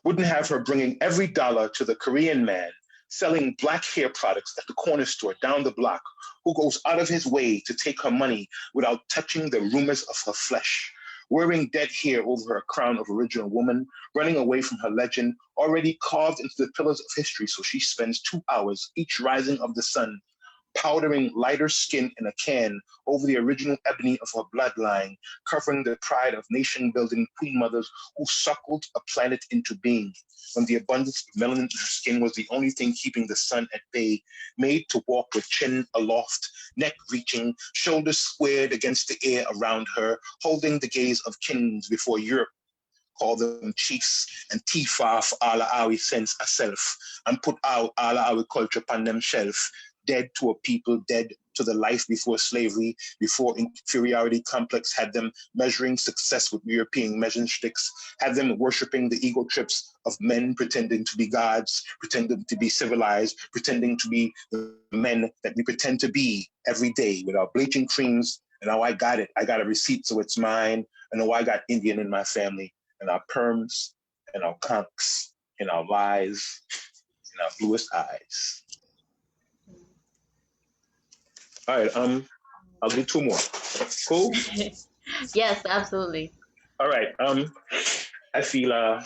wouldn't have her bringing every dollar to the Korean man selling Black hair products at the corner store down the block, who goes out of his way to take her money without touching the rumors of her flesh, wearing dead hair over her crown of original woman, running away from her legend, already carved into the pillars of history, so she spends 2 hours each rising of the sun, powdering lighter skin in a can over the original ebony of her bloodline, covering the pride of nation-building queen mothers who suckled a planet into being, when the abundance of melanin in her skin was the only thing keeping the sun at bay, made to walk with chin aloft, neck reaching, shoulders squared against the air around her, holding the gaze of kings before Europe call them chiefs, and Tifa for all our sense of self, and put out all our culture upon them shelf, dead to a people, dead to the life before slavery, before inferiority complex had them measuring success with European measuring sticks, had them worshiping the ego trips of men pretending to be gods, pretending to be civilized, pretending to be the men that we pretend to be every day with our bleaching creams. And now I got it. I got a receipt, so it's mine. And now I got Indian in my family, and our perms, and our conks, and our lies, and our bluest eyes. All right, I'll do 2 more. Cool? Yes, absolutely. All right, I feel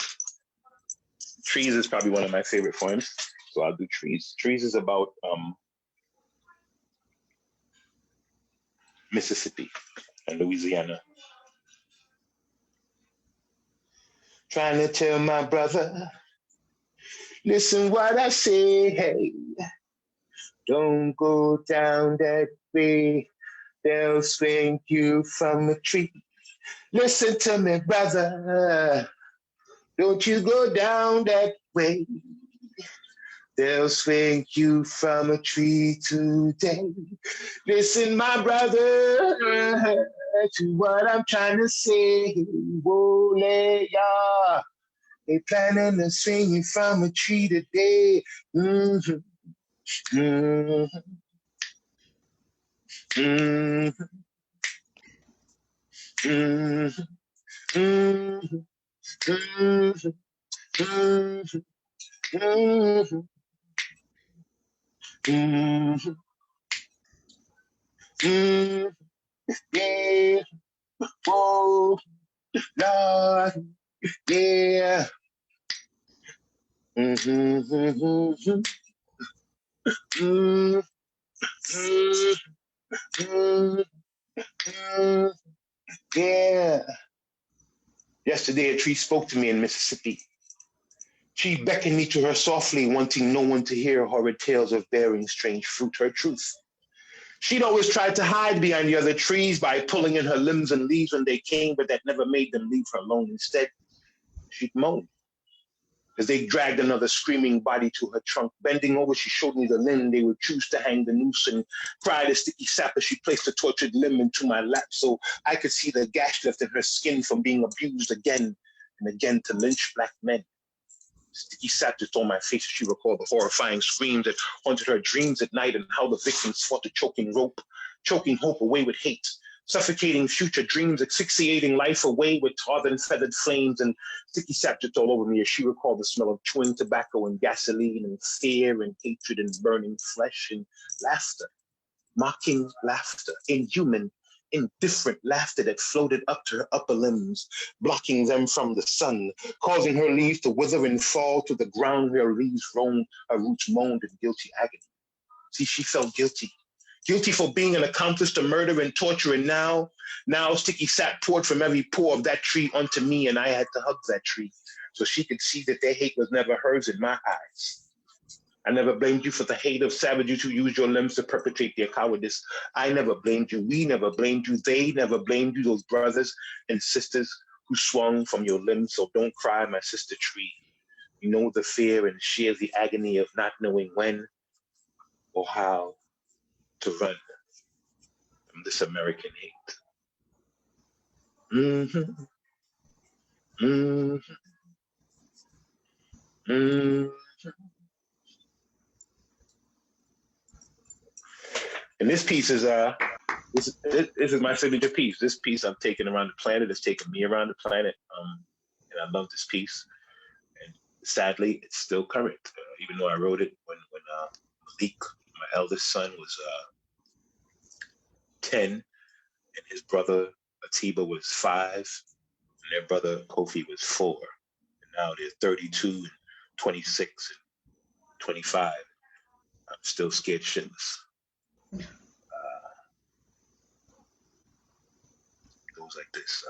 Trees is probably one of my favorite poems, so I'll do Trees. Trees is about Mississippi and Louisiana. Trying to tell my brother, listen what I say, hey. Don't go down that way, they'll swing you from a tree. Listen to me, brother, don't you go down that way. They'll swing you from a tree today. Listen, my brother, to what I'm trying to say. Whoa, yeah, they planning to swing you from a tree today. Mm-hmm. Mm-hmm. Mm-hmm. Mm-hmm. Mm-hmm. Mm-hmm. Mm-hmm. Mm-hmm. Mm-hmm. Yeah. Oh, Lord. Yeah. Mm-hmm. Mm-hmm. Mm-hmm. Yeah. Yesterday, a tree spoke to me in Mississippi. She beckoned me to her softly, wanting no one to hear horrid tales of bearing strange fruit, her truth. She'd always tried to hide behind the other trees by pulling in her limbs and leaves when they came, but that never made them leave her alone. Instead, she'd moan as they dragged another screaming body to her trunk. Bending over, she showed me the limb they would choose to hang the noose and cried a sticky sap as she placed the tortured limb into my lap so I could see the gash left in her skin from being abused again and again to lynch black men. Sticky sap just on my face as she recalled the horrifying screams that haunted her dreams at night and how the victims fought the choking rope, choking hope away with hate, suffocating future dreams, asphyxiating life away with tar and feathered flames. And sticky sap just all over me as she recalled the smell of chewing tobacco and gasoline and fear and hatred and burning flesh and laughter, mocking laughter, inhuman, indifferent laughter that floated up to her upper limbs, blocking them from the sun, causing her leaves to wither and fall to the ground where her leaves roamed, her roots moaned in guilty agony. See, she felt guilty. Guilty for being an accomplice to murder and torture, and now sticky sap poured from every pore of that tree onto me, and I had to hug that tree so she could see that their hate was never hers in my eyes. I never blamed you for the hate of savages who used your limbs to perpetrate their cowardice. I never blamed you. We never blamed you. They never blamed you, those brothers and sisters who swung from your limbs. So don't cry, my sister tree. You know the fear and share the agony of not knowing when or how to run from this American hate. Mm-hmm. Mm-hmm. Mm-hmm. And this piece is this is my signature piece. This piece I'm taking around the planet. It's taking me around the planet, and I love this piece. And sadly, it's still current, even though I wrote it when Malik, my eldest son, was 10, and his brother Atiba was 5, and their brother Kofi was 4. And now they're 32 and 26 and 25. I'm still scared shitless. Goes like this.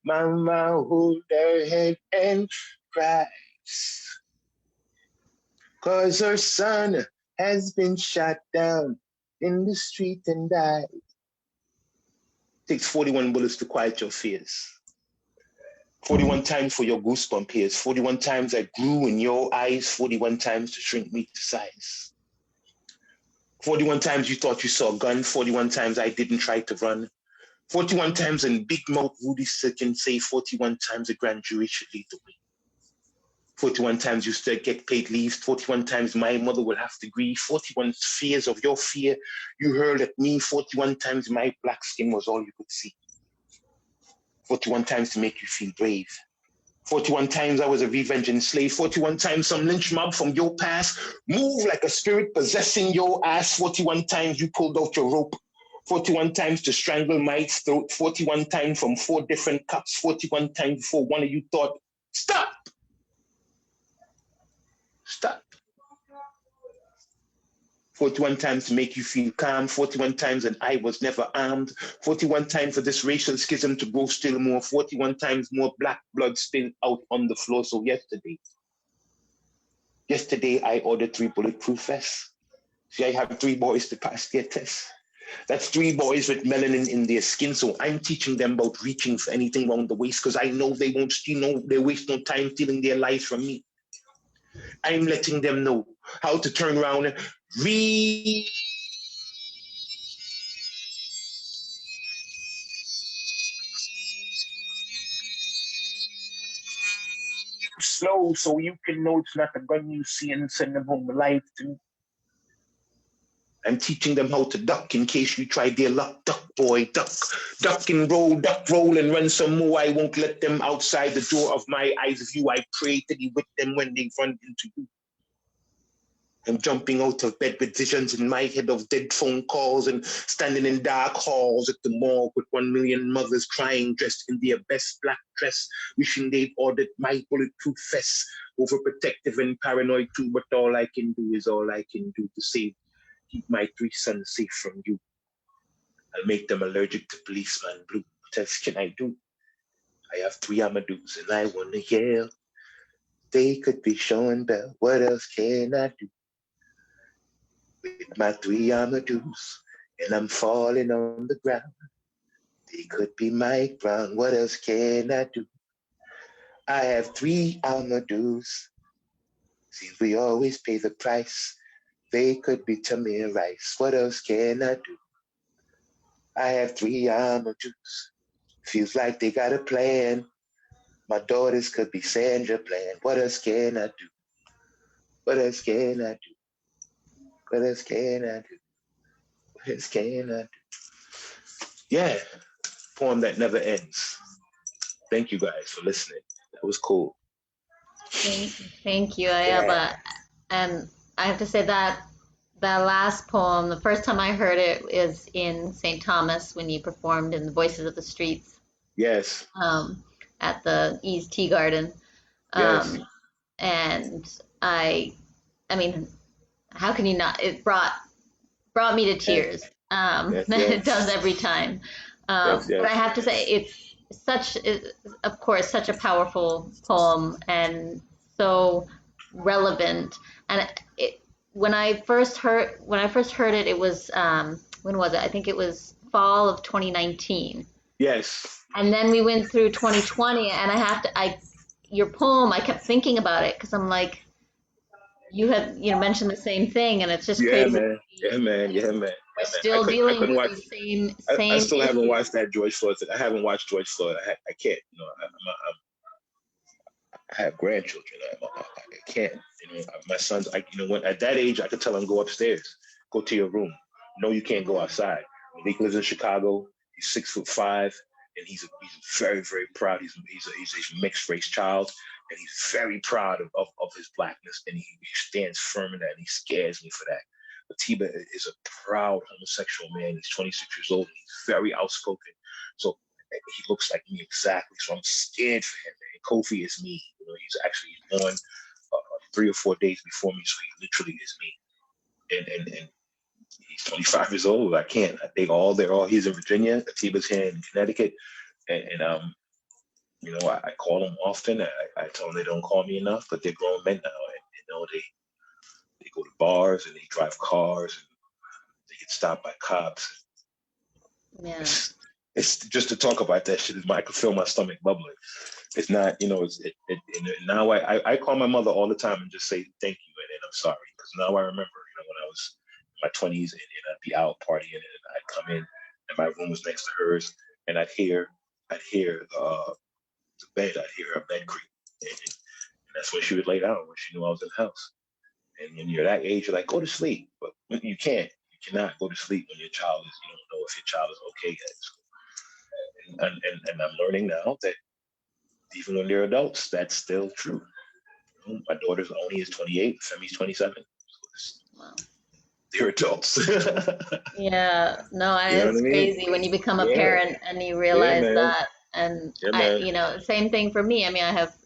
Mama hold her head and cries, 'cause her son has been shot down in the street and died. Takes 41 bullets to quiet your fears. 41 times for your goosebump ears. 41 times I grew in your eyes. 41 times to shrink me to size. 41 times you thought you saw a gun. 41 times I didn't try to run. 41 times in big mouth Rudy can say 41 times the grand jury should lead the way. 41 times you still get paid leave. 41 times my mother will have to grieve. 41 fears of your fear you hurled at me. 41 times my black skin was all you could see. 41 times to make you feel brave. 41 times I was a revenging slave. 41 times some lynch mob from your past moved like a spirit possessing your ass. 41 times you pulled out your rope. 41 times to strangle my throat. 41 times from 4 different cups. 41 times before one of you thought, stop! Stop. 41 times to make you feel calm. 41 times and I was never armed. 41 times for this racial schism to grow still more. 41 times more black blood spilled out on the floor. So yesterday I ordered 3 bulletproof vests. See, I have 3 boys to pass their test. That's 3 boys with melanin in their skin. So I'm teaching them about reaching for anything around the waist because I know they won't, they waste no time stealing their lives from me. I'm letting them know how to turn around and reach. Slow so you can know it's not a gun you see and send them home alive to me. I'm teaching them how to duck in case you try their luck. Duck, boy, duck. Duck and roll, and run some more. I won't let them outside the door of my eyes view. I pray to be with them when they run into you. I'm jumping out of bed with visions in my head of dead phone calls and standing in dark halls at the mall with 1 million mothers crying, dressed in their best black dress, wishing they'd ordered my bulletproof vest. Overprotective and paranoid too, but all I can do is all I can do to save, keep my 3 sons safe from you. I'll make them allergic to policeman blue. What else can I do? I have 3 Amadeus and I want to yell. They could be showing bell. What else can I do? With my 3 Amadeus and I'm falling on the ground. They could be Mike Brown. What else can I do? I have 3 Amadeus. Seems we always pay the price. They could be Tamir Rice. What else can I do? I have 3 Amadeus. Feels like they got a plan. My daughters could be Sandra Bland. What else can I do? What else can I do? What else can I do? What else can I do? Yeah, poem that never ends. Thank you guys for listening. That was cool. Thank you, Iyaba. And I have to say that that last poem, the first time I heard it is in St. Thomas when you performed in the Voices of the Streets. Yes. At the Ease Tea Garden. Yes. And I mean, how can you not? It brought me to tears. Yes. It does every time. Yes. But I have to say, it's of course, such a powerful poem and so relevant. And when I first heard it, it was when was it? I think it was fall of 2019. Yes. And then we went through 2020, and your poem, I kept thinking about it because I'm like, you had mentioned the same thing, and it's just crazy. Man. Yeah, man. We're still dealing with the same. I still haven't watched that George Floyd thing. I haven't watched George Floyd. I can't. I have grandchildren. I can't. My sons. When at that age, I could tell them go upstairs, go to your room. No, you can't go outside. Nick lives in Chicago. He's 6'5", and he's very, very proud. He's a mixed race child, and he's very proud of his blackness, and he stands firm in that, and he scares me for that. Atiba is a proud homosexual man. He's 26 years old, and he's very outspoken. So he looks like me exactly. So I'm scared for him. And Kofi is me. He's actually born 3 or 4 days before me, so he literally is me. And he's 25 years old. I can't. They're all. He's in Virginia. Atiba's here in Connecticut, and I call them often. I tell them they don't call me enough, but they're grown men now, and they go to bars and they drive cars and they get stopped by cops. Yeah. It's just to talk about that shit. I can feel my stomach bubbling. It's not, now I call my mother all the time and just say thank you and I'm sorry, because now I remember, when I was in my 20s and I'd be out partying and I'd come in and my room was next to hers and I'd hear the bed, I'd hear her bed creak, and that's when she would lay down, when she knew I was in the house. And when you're that age, you're like, go to sleep, but you cannot go to sleep when you don't know if your child is okay yet. And I'm learning now that even when they're adults, that's still true. My daughter's only is 28, Femi's 27. Wow. They're adults. Yeah, no, it's crazy when you become a parent and you realize that. And same thing for me. I mean, I have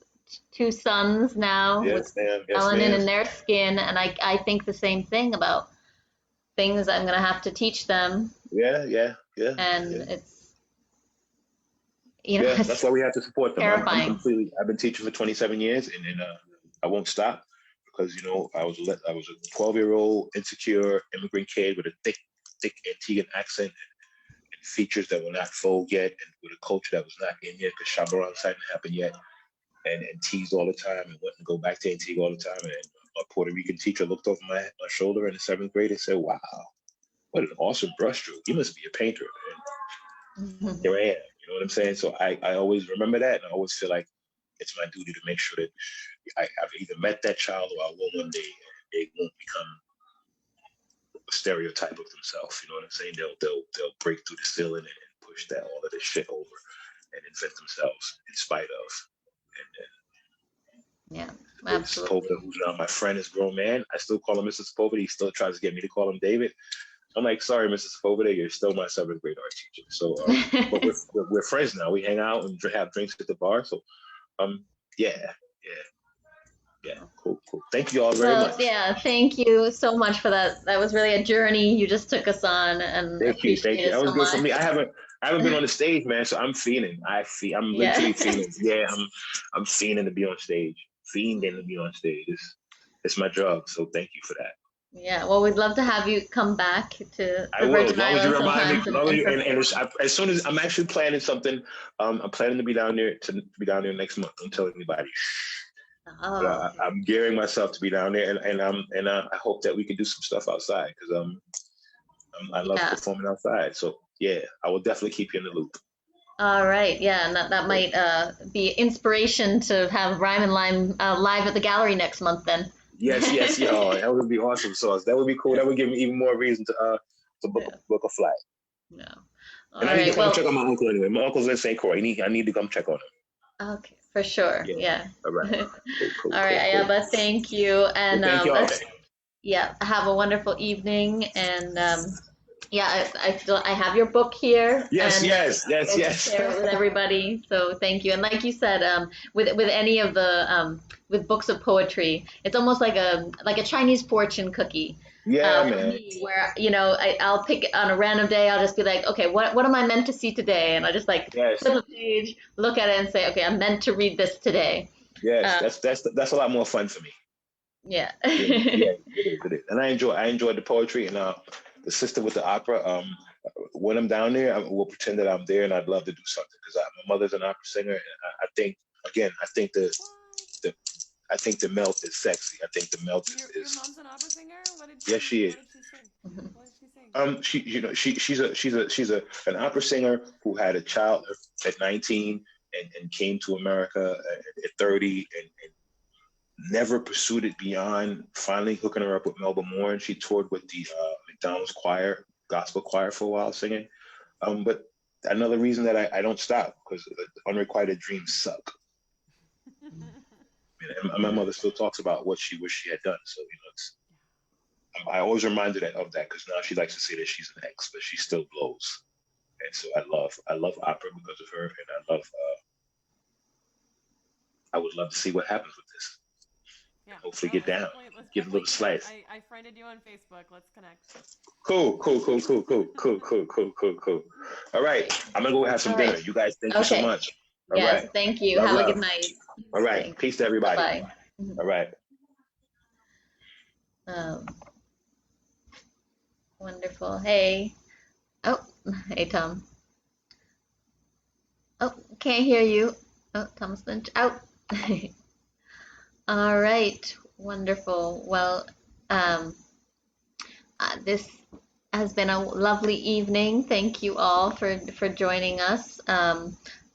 2 sons now with melanin in their skin, and I think the same thing about things I'm going to have to teach them. Yeah. And it's, that's why we have to support them. Terrifying. I've been teaching for 27 years, and I won't stop because I was a 12-year-old insecure immigrant kid with a thick Antiguan accent and features that were not Vogue yet, and with a culture that was not in yet because Chabaran hadn't happened yet, and teased all the time and went and go back to Antigua all the time. And my Puerto Rican teacher looked over my shoulder in the 7th grade and said, "Wow, what an awesome brushstroke! You must be a painter." And here I am. You know what I'm saying? So I always remember that, and I always feel like it's my duty to make sure that I've either met that child or I will one day, and they won't become a stereotype of themselves. You know what I'm saying? They'll break through the ceiling and push all of this shit over and invent themselves in spite of. Yeah, Mrs. absolutely. Sepulveda, who's now my friend, is grown man. I still call him Mrs. Sepulveda. He still tries to get me to call him David. I'm like, sorry, Mrs. Sepulveda, you're still my seventh grade art teacher. So, but we're friends now. We hang out and have drinks at the bar. So, yeah, cool. Thank you all very Well, much. yeah, thank you so much for that. That was really a journey you just took us on, and Thank you. appreciate it That was so good for much. me. I haven't been on the stage, man. So I'm feeling. I'm Yeah. literally feeling. Yeah, I'm fiending to be on stage. Fiending to be on stage. It's my job. So thank you for that. Yeah, well, we'd love to have you come back to the I will, as Virgin long as you Islands remind me. sometimes As long as you, and perform. as soon as I'm actually planning something, I'm planning to be down there next month. Don't tell anybody. But Oh, okay. I'm gearing myself to be down there, and I hope that we can do some stuff outside because I love Yeah. performing outside. So yeah, I will definitely keep you in the loop. All right, yeah, and that might be inspiration to have Rhyme and Lime live at the gallery next month then. Yes, y'all. That would be awesome sauce. That would be cool. That would give me even more reason to book a flight. No. And I need to come check on my uncle anyway. My uncle's in St. Croix. I need to come check on him. Okay, for sure. Yeah. All right. Cool. All right, Iyaba, thank you, and Thank y'all. have a wonderful evening, and yeah, I have your book here. Yes. Share it with everybody. So thank you. And like you said, with any of the with books of poetry, it's almost like a Chinese fortune cookie. Yeah, For man. me, where I'll pick on a random day. I'll just be like, okay, what am I meant to see today? And I just like Yes. flip a page, look at it, and say, okay, I'm meant to read this today. Yes, that's a lot more fun for me. Yeah. It is. And I enjoy the poetry and the sister with the opera. When I'm down there, we'll pretend that I'm there, and I'd love to do something because my mother's an opera singer, and I think the melt is sexy. I think the melt is. Your mom's an opera singer. Yes, she is. What did she sing? What did she sing? She's an opera singer who had a child at 19 and came to America at 30 and never pursued it beyond finally hooking her up with Melba Moore, and she toured with the McDonald's choir, gospel choir, for a while singing. But another reason that I don't stop because unrequited dreams suck. And my mother still talks about what she wished she had done. So I always remind her of that because now she likes to say that she's an ex, but she still blows. And so I love opera because of her, and I would love to see what happens with this. Yeah. Hopefully get down. Give a little slice. I friended you on Facebook. Let's connect. Cool. All right. I'm going to go have some dinner. You guys, thank you so much. All yes, right. thank you. Love. Have a good night. All right. Thanks. Peace to everybody. Bye. All right. Wonderful. Hey. Oh, hey, Tom. Oh, can't hear you. Oh, Thomas Lynch out. All right. Wonderful. Well, this has been a lovely evening. Thank you all for joining us.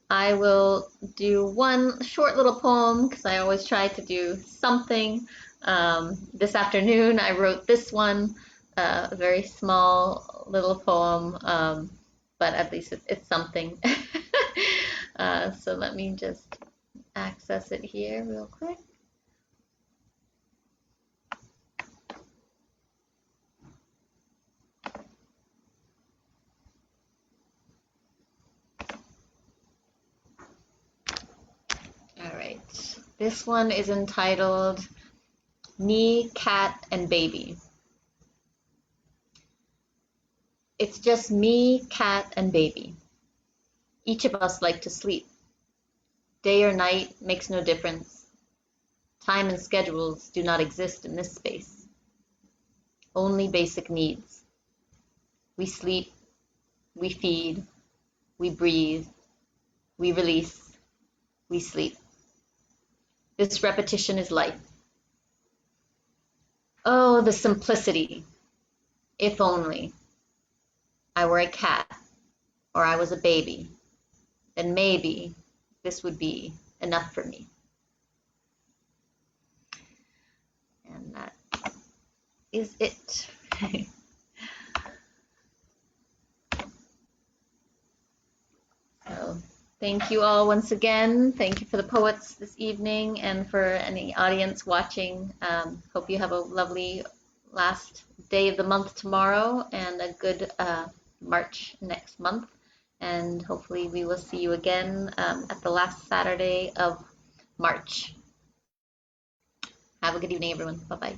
I will do one short little poem because I always try to do something. This afternoon I wrote this one, a very small little poem, but at least it's something. So let me just access it here real quick. All right. This one is entitled Me, Cat, and Baby. It's just me, cat, and baby. Each of us like to sleep. Day or night makes no difference. Time and schedules do not exist in this space. Only basic needs. We sleep, we feed, we breathe, we release, we sleep. This repetition is life. Oh, the simplicity. If only I were a cat or I was a baby, then maybe this would be enough for me. And that is it. So Thank you all once again. Thank you for the poets this evening and for any audience watching. Hope you have a lovely last day of the month tomorrow and a good March next month. And hopefully we will see you again at the last Saturday of March. Have a good evening, everyone. Bye-bye.